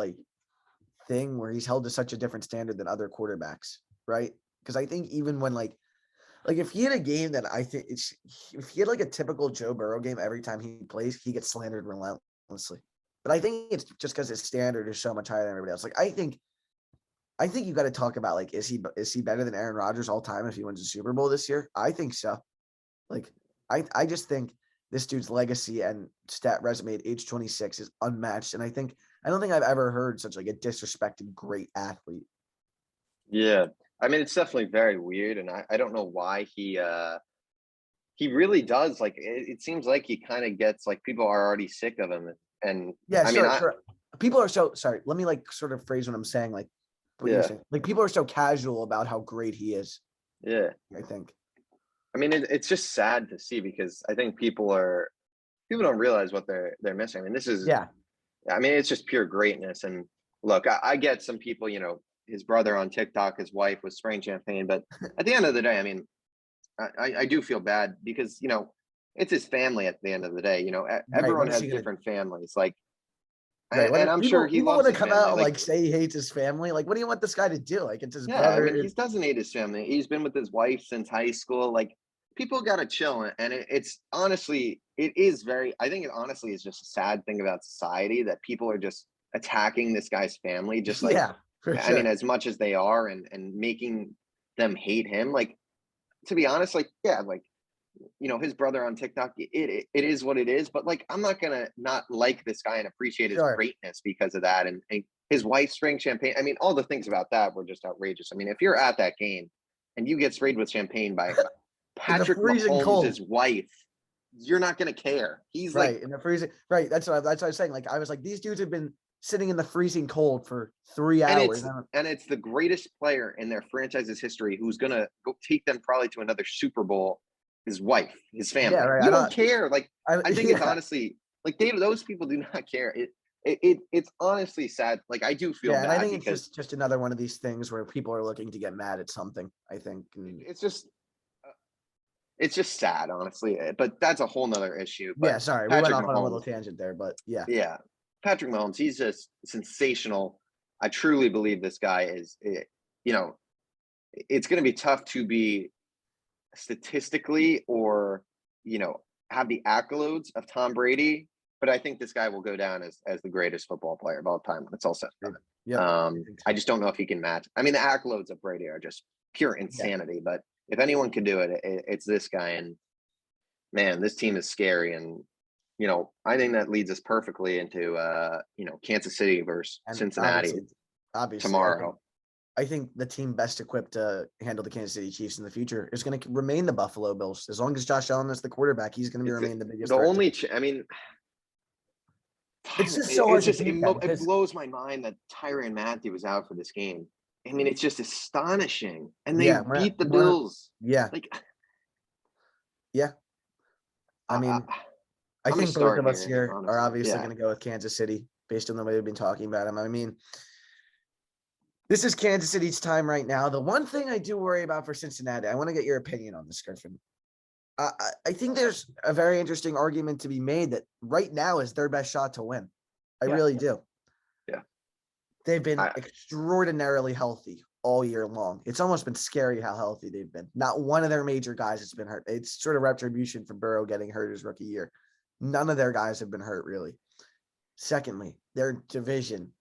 thing where he's held to such a different standard than other quarterbacks, right? Because I think even when if he had a game that I think if he had a typical Joe Burrow game every time he plays, he gets slandered relentlessly. But I think it's just because his standard is so much higher than everybody else. I think I think you got to talk about like, is he better than Aaron Rodgers all time if he wins the Super Bowl this year? I think so. Like, I just think this dude's legacy and stat resume at age 26 is unmatched. And I don't think I've ever heard such like a disrespected great athlete. Yeah. I mean, it's definitely very weird. And I don't know why he really does. Like, it seems like he kind of gets like people are already sick of him. And Yeah, I mean, sure. People are so sorry. Let me like sort of phrase what I'm saying. Like what you're yeah, saying. Like people are so casual about how great he is. yeah. I think. I mean, it's just sad to see because I think people don't realize what they're missing. I mean, Yeah. it's just pure greatness. And look, I get some people, his brother on TikTok, his wife was spraying champagne, but at the end of the day, I mean, I do feel bad because, it's his family at the end of the day. Right. What Everyone is has he gonna different families. Like, right? and What I'm sure people he want loves to his come family. out and Like, like say he hates his family? Like, what do you want this guy to do? Like it's his yeah, I brother. mean, he doesn't hate his family. He's been with his wife since high school. Like, people got to chill. And it's honestly, it is very, I think it honestly is just a sad thing about society that people are just attacking this guy's family, just like, Yeah, for I mean, sure. as much as they are and making them hate him. Like, to be honest, like, yeah, like, his brother on TikTok, it is what it is. But like, I'm not going to not like this guy and appreciate his Sure. greatness because of that. And his wife spraying champagne. I mean, all the things about that were just outrageous. I mean, if you're at that game and you get sprayed with champagne by In the Patrick freezing Mahomes' cold. wife, you're not going to care. He's like, Right. In the freezing. Right. That's what I was saying. Like I was like, these dudes have been sitting in the freezing cold for 3 hours. and it's the greatest player in their franchise's history who's going to go take them probably to another Super Bowl. His wife, his Yeah, family. right. You don't care. Like, I think it's Yeah. honestly like those people do not care. It's honestly sad. Like, I do feel Yeah, and I bad think it's because just another one of these things where people are looking to get mad at something, I think. it's just sad, honestly. But that's a whole nother issue. But Yeah, sorry, we went Patrick off on a little Mahomes, tangent there, but yeah. yeah, Patrick Mahomes, he's just sensational. I truly believe this guy is. You know, it's going to be tough to be statistically or have the accolades of Tom Brady, but I think this guy will go down as the greatest football player of all time when it's all said and Yep. done. I just don't know if he can match. I mean, the accolades of Brady are just pure insanity, but if anyone can do it, it's this guy. And man, this team is scary. And I think that leads us perfectly into Kansas City versus And Cincinnati obviously, tomorrow. I think the team best equipped to handle the Kansas City Chiefs in the future is going to remain the Buffalo Bills. As long as Josh Allen is the quarterback, he's going to remain the biggest The threat. only, I mean, It's just so hard to beat them it blows my mind that Tyrann Mathieu was out for this game. I mean, it's just astonishing, and they beat the Bills. Yeah, Like, yeah. I mean, I I'm gonna think both start of us here, here are honestly. obviously Yeah, going to go with Kansas City based on the way we've been talking about them. I mean, this is Kansas City's time right now. The one thing I do worry about for Cincinnati, I want to get your opinion on this, Griffin. I think there's a very interesting argument to be made that right now is their best shot to win. I really do. Yeah. They've been extraordinarily healthy all year long. It's almost been scary how healthy they've been. Not one of their major guys has been hurt. It's sort of retribution for Burrow getting hurt his rookie year. None of their guys have been hurt, really. Secondly, their division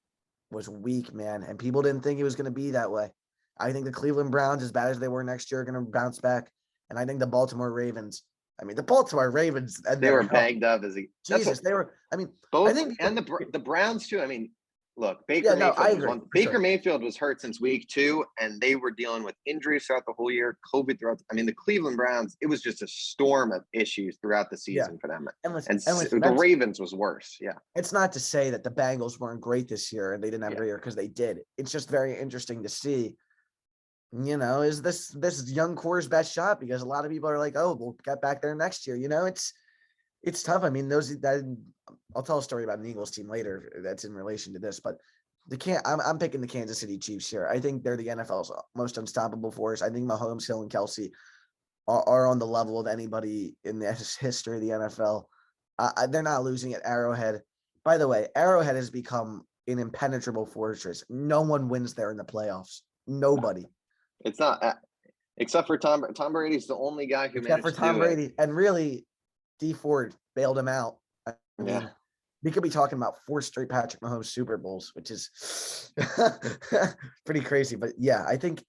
was weak, man, and people didn't think it was going to be that way. I think the Cleveland Browns, as bad as they were next year, are going to bounce back. And I think the Baltimore Ravens, and they were banged up Jesus, they were. I mean, both, I think and the Browns too. I mean, look, I Mayfield was agree, one. Baker Mayfield was hurt since week 2, and they were dealing with injuries throughout the whole year, COVID throughout. I mean, the Cleveland Browns, it was just a storm of issues throughout the season for them. And the Ravens was worse. Yeah. It's not to say that the Bengals weren't great this year and they didn't have a great year, because they did. It's just very interesting to see, is this young core's best shot, because a lot of people are like, oh, we'll get back there next year. It's tough. I mean, I'll tell a story about an Eagles team later that's in relation to this, but I'm picking the Kansas City Chiefs here. I think they're the NFL's most unstoppable force. I think Mahomes, Hill, and Kelsey are on the level of anybody in the history of the NFL. They're not losing at Arrowhead. By the way, Arrowhead has become an impenetrable fortress. No one wins there in the playoffs. Nobody. It's not, except for Tom. Tom Brady's the only guy who except managed for Tom to do Brady. it. And really, D Ford bailed him out. I mean, we could be talking about 4 straight Patrick Mahomes Super Bowls, which is pretty crazy. But yeah, I think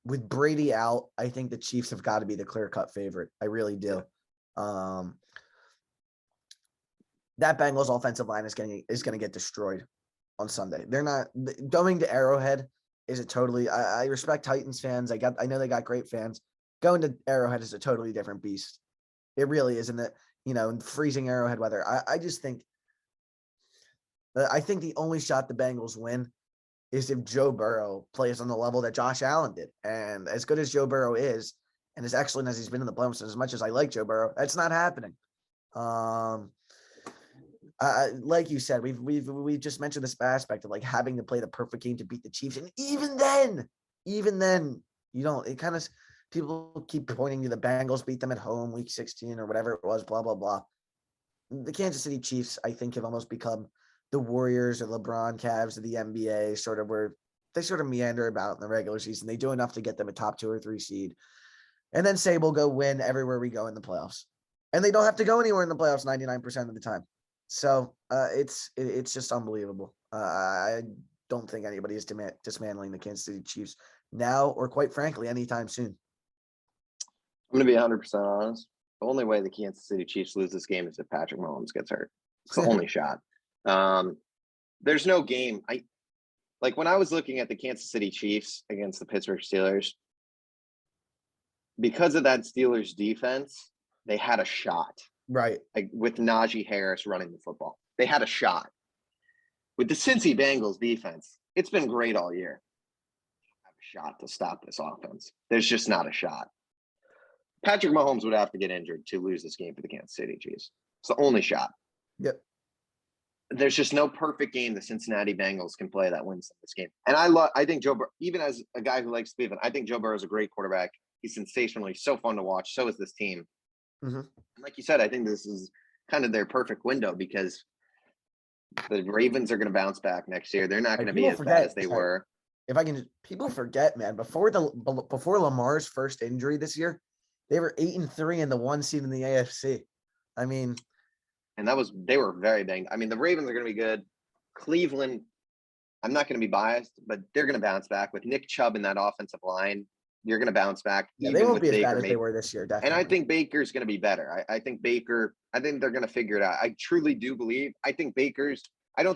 with Brady out, I think the Chiefs have got to be the clear-cut favorite. I really do. That Bengals offensive line is going to get destroyed on Sunday. They're not going to Arrowhead. Is it totally? I respect Titans fans. I know they got great fans. Going to Arrowhead is a totally different beast. It really is. In the in freezing Arrowhead weather, I just think. I think the only shot the Bengals win is if Joe Burrow plays on the level that Josh Allen did. And as good as Joe Burrow is, and as excellent as he's been in the playoffs, as much as I like Joe Burrow, that's not happening. Like you said, we've just mentioned this aspect of like having to play the perfect game to beat the Chiefs, and even then, you don't. It kind of people keep pointing to the Bengals beat them at home week 16 or whatever it was, blah blah blah. The Kansas City Chiefs, I think, have almost become the Warriors or LeBron Cavs of the NBA, sort of where they sort of meander about in the regular season. They do enough to get them a top 2 or 3 seed, and then say we'll go win everywhere we go in the playoffs, and they don't have to go anywhere in the playoffs 99% of the time. So it's just unbelievable. I don't think anybody is dismantling the Kansas City Chiefs now, or quite frankly, anytime soon. I'm going to be 100% honest. The only way the Kansas City Chiefs lose this game is if Patrick Mahomes gets hurt. It's the only shot. There's no game. When I was looking at the Kansas City Chiefs against the Pittsburgh Steelers, because of that Steelers defense, they had a shot. Right. Like with Najee Harris running the football. They had a shot. With the Cincy Bengals defense, it's been great all year. They have a shot to stop this offense. There's just not a shot. Patrick Mahomes would have to get injured to lose this game for the Kansas City Chiefs. It's the only shot. Yep. There's just no perfect game the Cincinnati Bengals can play that wins this game. And I think Joe Burrow, even as a guy who likes Cleveland, I think Joe Burrow is a great quarterback. He's sensational. He's so fun to watch. So is this team. Mm-hmm. And like you said, I think this is kind of their perfect window because the Ravens are going to bounce back next year. They're not going to be as bad as they were. If I can, people forget, man, before Lamar's first injury this year, they were 8-3 in the 1 seed in the AFC. I mean, and they were very banged. I mean, the Ravens are going to be good. Cleveland, I'm not going to be biased, but they're going to bounce back with Nick Chubb in that offensive line. You're going to bounce back. Yeah, they won't be as bad as they were this year, definitely. And I think Baker's going to be better. I think they're going to figure it out. I truly do believe. I don't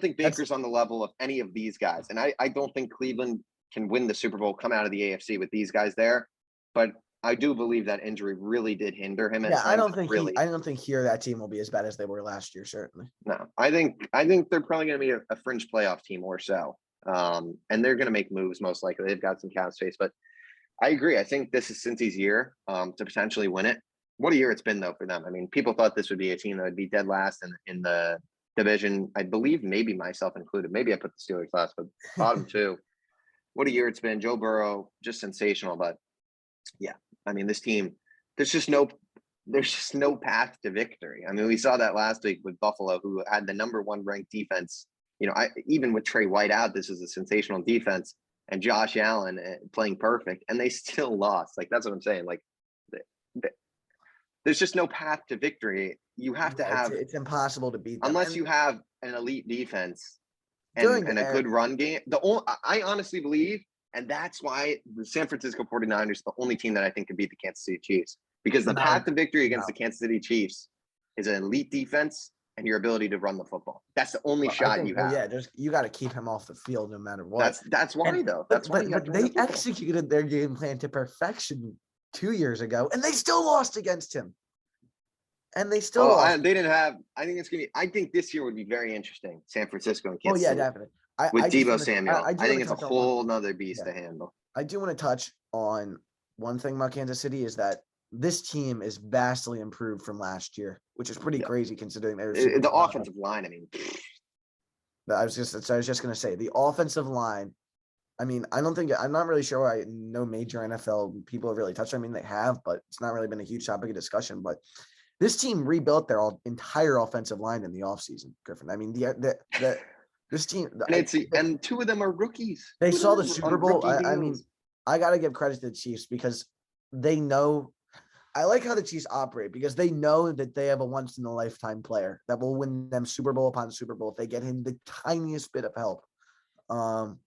think Baker's on the level of any of these guys. And I don't think Cleveland can win the Super Bowl, come out of the AFC with these guys there. But I do believe that injury really did hinder him. Yeah, I don't think that team will be as bad as they were last year, certainly. No, I think they're probably going to be a fringe playoff team or so. And they're going to make moves most likely. They've got some cap space, but I agree. I think this is Cincy's year to potentially win it. What a year it's been, though, for them. I mean, people thought this would be a team that would be dead last in the division. I believe maybe myself included. Maybe I put the Steelers last, but bottom 2. What a year it's been. Joe Burrow, just sensational. But, yeah, I mean, this team, there's just no path to victory. I mean, we saw that last week with Buffalo, who had the number 1 ranked defense. Even with Trey White out, this is a sensational defense. And Josh Allen playing perfect, and they still lost. Like, that's what I'm saying. Like, there's just no path to victory. You have to have. It's impossible to beat them. Unless you have an elite defense and a good run game. I honestly believe, and that's why the San Francisco 49ers are the only team that I think could beat the Kansas City Chiefs. Because the path to victory against the Kansas City Chiefs is an elite defense and your ability to run the football. That's the only shot you have. Yeah, you got to keep him off the field no matter what. That's why, though. That's why. But they executed their game plan to perfection 2 years ago, and they still lost against him. And they still lost. They didn't have. I think it's gonna be. I think this year would be very interesting. San Francisco and Kansas. Oh yeah, definitely. With Deebo Samuel, I think it's a whole nother beast to handle. I do want to touch on one thing about Kansas City is that this team is vastly improved from last year, which is pretty crazy considering the offensive line. I mean, I was just going to say the offensive line. I mean, I'm not really sure. No major NFL people have really touched. I mean, they have, but it's not really been a huge topic of discussion. But this team rebuilt their entire offensive line in the offseason, Griffin. I mean, this team and 2 of them are rookies. They saw the Super Bowl. I mean, I got to give credit to the Chiefs because they know. I like how the Chiefs operate because they know that they have a once in a lifetime player that will win them Super Bowl upon Super Bowl if they get him the tiniest bit of help. And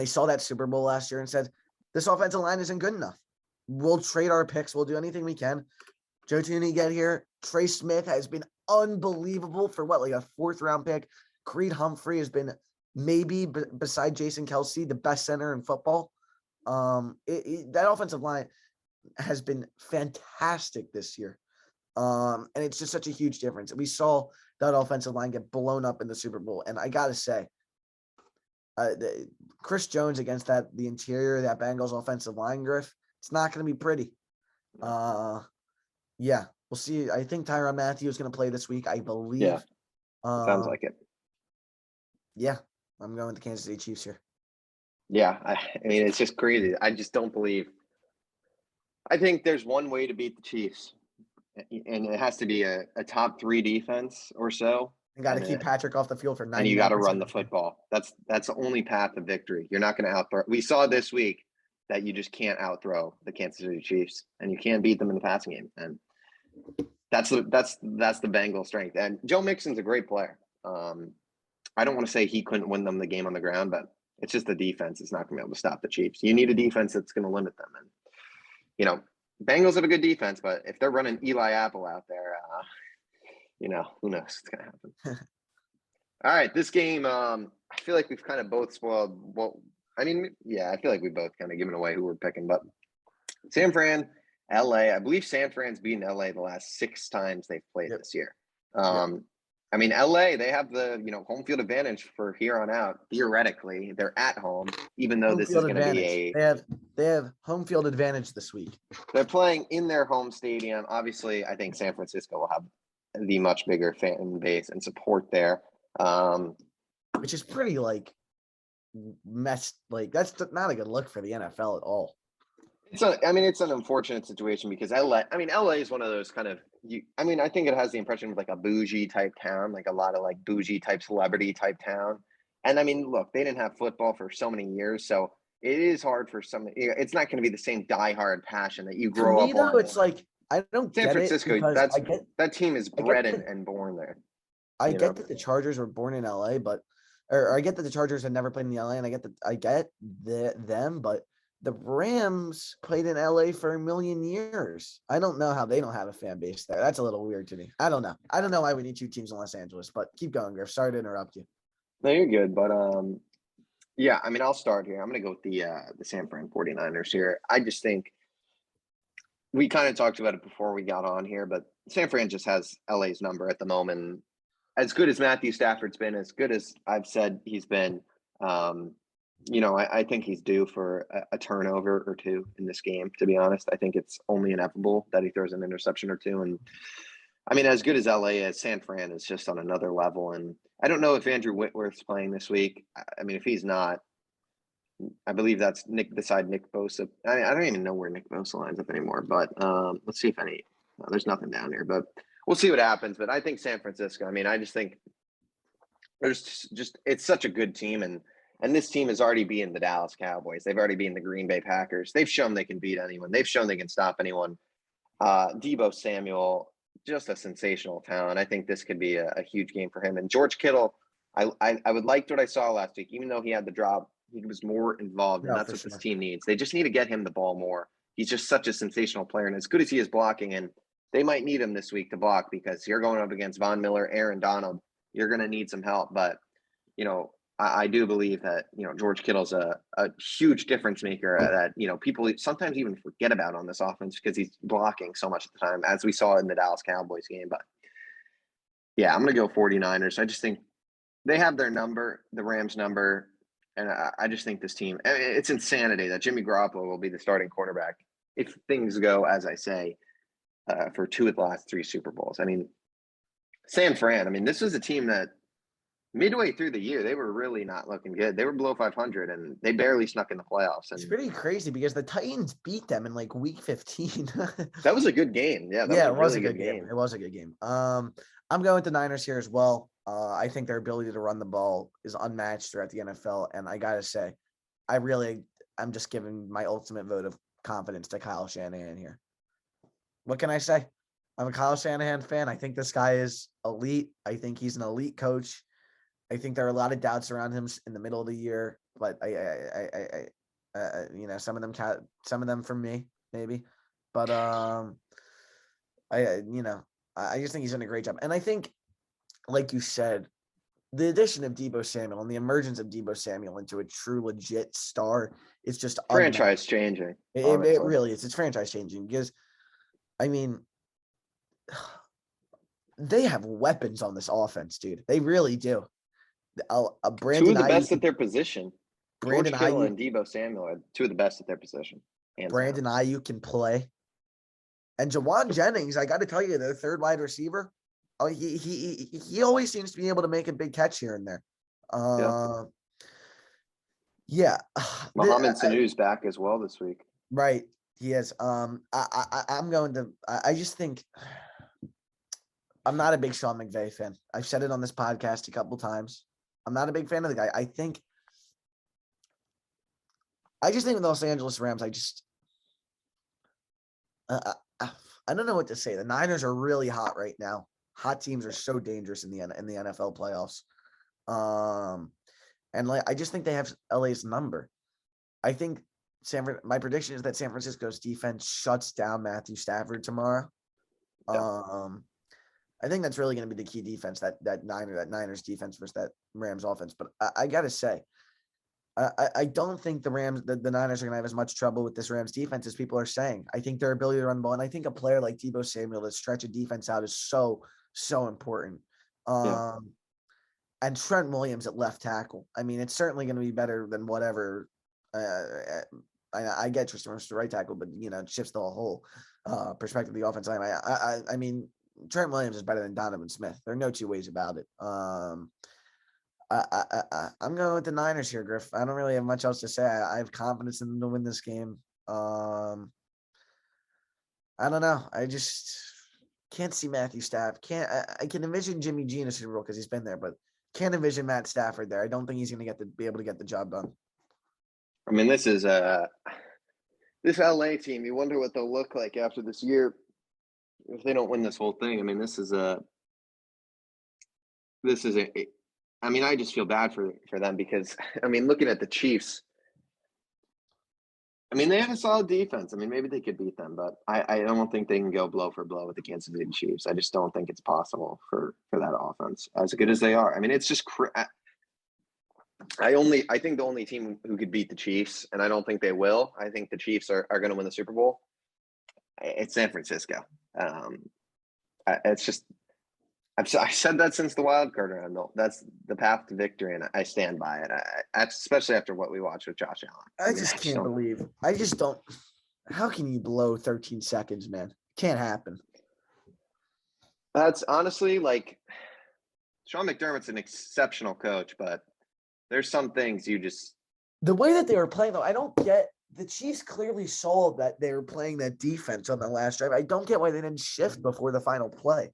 they saw that Super Bowl last year and said, this offensive line isn't good enough. We'll trade our picks. We'll do anything we can. Joe Tooney get here. Trey Smith has been unbelievable for like a 4th round pick. Creed Humphrey has been maybe beside Jason Kelsey, the best center in football. That offensive line has been fantastic this year. And it's just such a huge difference. We saw that offensive line get blown up in the Super Bowl. And I got to say, Chris Jones against the interior of that Bengals offensive line, Griff, it's not going to be pretty. Yeah, we'll see. I think Tyrann Mathieu is going to play this week, I believe. Yeah, sounds like it. Yeah, I'm going with the Kansas City Chiefs here. Yeah, I mean, it's just crazy. I just don't believe. I think there's one way to beat the Chiefs, and it has to be a top 3 defense or so. You got to keep Patrick off the field for 90 and you got to run the football. That's the only path to victory. You're not going to outthrow. We saw this week that you just can't outthrow the Kansas City Chiefs, and you can't beat them in the passing game. And that's the Bengals' strength. And Joe Mixon's a great player. I don't want to say he couldn't win them the game on the ground, but it's just the defense is not going to be able to stop the Chiefs. You need a defense that's going to limit them. And Bengals have a good defense, but if they're running Eli Apple out there, who knows what's going to happen. All right, this game, I feel like we've kind of both spoiled. Well, I feel like we both kind of given away who we're picking. But San Fran, LA, I believe San Fran's beaten LA the last 6 times they've played this year. LA, they have the home field advantage for here on out. Theoretically, they're at home, even though this is going to be they have home field advantage this week. They're playing in their home stadium. Obviously, I think San Francisco will have the much bigger fan base and support there. Which is pretty messed. That's not a good look for the NFL at all. It's an unfortunate situation because LA is one of those kind of I think it has the impression of like a bougie type town, like a lot of like bougie type celebrity type town. And look, they didn't have football for so many years, so it is hard for some. It's not going to be the same diehard passion that you grow up on. It's like I don't San get Francisco. it That team is bred and born there. I get that the Chargers were born in LA, or I get that the Chargers had never played in LA, and I get them, but the Rams played in LA for a million years. I don't know how they don't have a fan base there. That's a little weird to me. I don't know. I don't know why we need 2 teams in Los Angeles, but keep going, Griff. Sorry to interrupt you. No, you're good. But I'll start here. I'm going to go with the San Fran 49ers here. I just think we kind of talked about it before we got on here, but San Fran just has LA's number at the moment. As good as Matthew Stafford's been, as good as I've said he's been, I think he's due for a turnover or 2 in this game, to be honest. I think it's only inevitable that he throws an interception or 2. And as good as LA is, San Fran is just on another level. And I don't know if Andrew Whitworth's playing this week. If he's not, I believe that's Nick Bosa. I don't even know where Nick Bosa lines up anymore, but let's see if there's nothing down here, but we'll see what happens. But I think San Francisco, I just think there's it's such a good team. And this team has already beaten the Dallas Cowboys. They've already beaten the Green Bay Packers. They've shown they can beat anyone. They've shown they can stop anyone. Deebo Samuel, just a sensational talent. I think this could be a huge game for him. And George Kittle, I would like what I saw last week. Even though he had the drop, he was more involved, and that's what this team needs. They just need to get him the ball more. He's just such a sensational player, and as good as he is blocking, and they might need him this week to block because you're going up against Von Miller, Aaron Donald. You're going to need some help, but I do believe that George Kittle's a huge difference maker that people sometimes even forget about on this offense because he's blocking so much at the time, as we saw in the Dallas Cowboys game. But yeah, I'm going to go 49ers. I just think they have their number, the Rams' number. And I just think this team, it's insanity that Jimmy Garoppolo will be the starting quarterback if things go as I say for 2 of the last 3 Super Bowls. San Fran, this was a team that midway through the year, they were really not looking good. They were below 500, and they barely snuck in the playoffs. And it's pretty crazy because the Titans beat them in week 15. That was a good game. Yeah, it was a good game. It was a good game. I'm going with the Niners here as well. I think their ability to run the ball is unmatched throughout the NFL. And I got to say, I'm just giving my ultimate vote of confidence to Kyle Shanahan here. what can I say? I'm a Kyle Shanahan fan. I think this guy is elite. I think he's an elite coach. I think there are a lot of doubts around him in the middle of the year, but some of them from me maybe, but I just think he's done a great job, and I think, like you said, the addition of Deebo Samuel and the emergence of Deebo Samuel into a true legit star is just Franchise changing. It really is. It's franchise changing because, I mean, they have weapons on this offense, dude. They really do. Two of the best at their position. Brandon George Kittle Ayuk and Deebo Samuel are two of the best at their position. Brandon Ayuk can play. And Jawan Jennings, I got to tell you, their third wide receiver, he always seems to be able to make a big catch here and there. Yeah. Mohamed Sanu's back as well this week. Right. He is. I just think I'm not a big Sean McVay fan. I've said it on this podcast a couple times. I'm not a big fan of the guy. I just think with the Los Angeles Rams, I don't know what to say. The Niners are really hot right now. Hot teams are so dangerous in the NFL playoffs. And I just think they have LA's number. I think my prediction is that San Francisco's defense shuts down Matthew Stafford tomorrow. Yeah. I think that's really going to be the key defense, that Niners defense versus that Rams offense. But I got to say, I don't think the Niners are going to have as much trouble with this Rams defense as people are saying. I think their ability to run the ball, and I think a player like Deebo Samuel to stretch a defense out is so important. And Trent Williams at left tackle. I mean, it's certainly going to be better than whatever. I get Tristan Wirfs to right tackle, but it shifts the whole perspective of the offensive line. I mean, Trent Williams is better than Donovan Smith. There are no two ways about it. I'm going with the Niners here, Griff. I don't really have much else to say. I have confidence in them to win this game. I don't know. I just can't see Matthew Stafford. I can envision Jimmy G in a Super Bowl because he's been there, but can't envision Matt Stafford there. I don't think he's going to be able to get the job done. I mean, this is this LA team. You wonder what they'll look like after this year if they don't win this whole thing. I mean, this is a. I mean, I just feel bad for them because, I mean, looking at the Chiefs, I mean, they have a solid defense. I mean, maybe they could beat them, but I don't think they can go blow for blow with the Kansas City Chiefs. I just don't think it's possible for that offense, as good as they are. I mean, it's just I think the only team who could beat the Chiefs, and I don't think they will, I think the Chiefs are going to win the Super Bowl. It's San Francisco. It's just – I said that since the wild card round. That's the path to victory, and I stand by it. Especially after what we watched with Josh Allen. I just can't believe. I just don't. How can you blow 13 seconds, man? Can't happen. That's honestly Sean McDermott's an exceptional coach, but there's some things you just. The way that they were playing, though, I don't get. The Chiefs clearly saw that they were playing that defense on the last drive. I don't get why they didn't shift before the final play.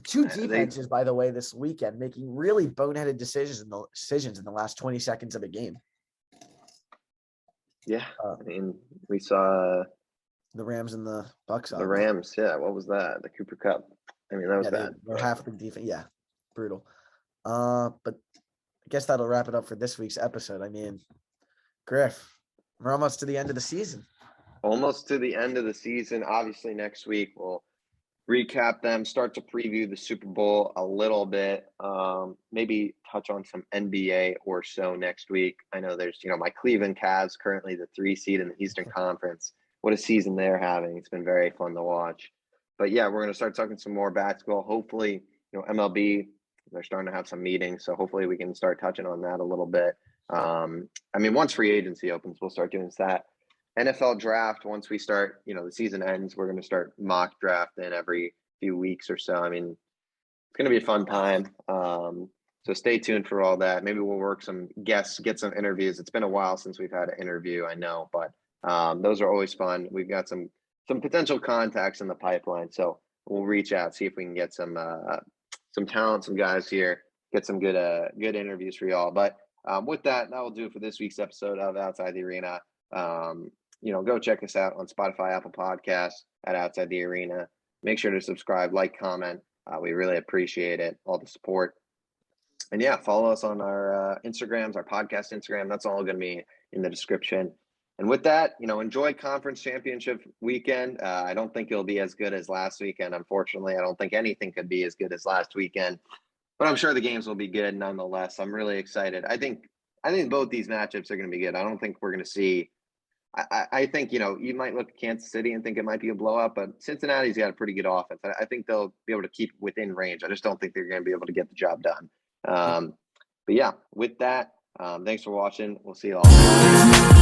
Two defenses, by the way, this weekend making really boneheaded decisions in the last 20 seconds of a game. Yeah, I mean, we saw the Rams and the Bucs. The Rams, yeah. What was that? The Cooper Cup. I mean, that was bad. They're half the defense. Yeah, brutal. But I guess that'll wrap it up for this week's episode. I mean, Griff, we're almost to the end of the season. Almost to the end of the season. Obviously, next week we'll recap them, start to preview the Super Bowl a little bit, maybe touch on some NBA or so next week. I know there's, my Cleveland Cavs, currently the 3 seed in the Eastern Conference. What a season they're having. It's been very fun to watch. But yeah, we're going to start talking some more basketball. Hopefully, MLB, they're starting to have some meetings. So hopefully we can start touching on that a little bit. I mean, once free agency opens, we'll start doing that. NFL draft, once we start, the season ends, we're going to start mock drafting every few weeks or so. I mean, it's going to be a fun time. So stay tuned for all that. Maybe we'll work some guests, get some interviews. It's been a while since we've had an interview, I know, but those are always fun. We've got some potential contacts in the pipeline. So we'll reach out, see if we can get some talent, some guys here, get some good interviews for y'all. But with that will do it for this week's episode of Outside the Arena. go check us out on Spotify, Apple Podcasts, at Outside the Arena. Make sure to subscribe, like, comment. We really appreciate it, all the support. And yeah, follow us on our Instagrams, our podcast Instagram. That's all going to be in the description. And with that, enjoy conference championship weekend. I don't think it'll be as good as last weekend. Unfortunately, I don't think anything could be as good as last weekend, but I'm sure the games will be good nonetheless. I'm really excited. I think both these matchups are going to be good. I don't think we're going to see. I think you might look at Kansas City and think it might be a blowout, but Cincinnati's got a pretty good offense. I think they'll be able to keep within range. I just don't think they're going to be able to get the job done. But yeah, with that, thanks for watching. We'll see you all.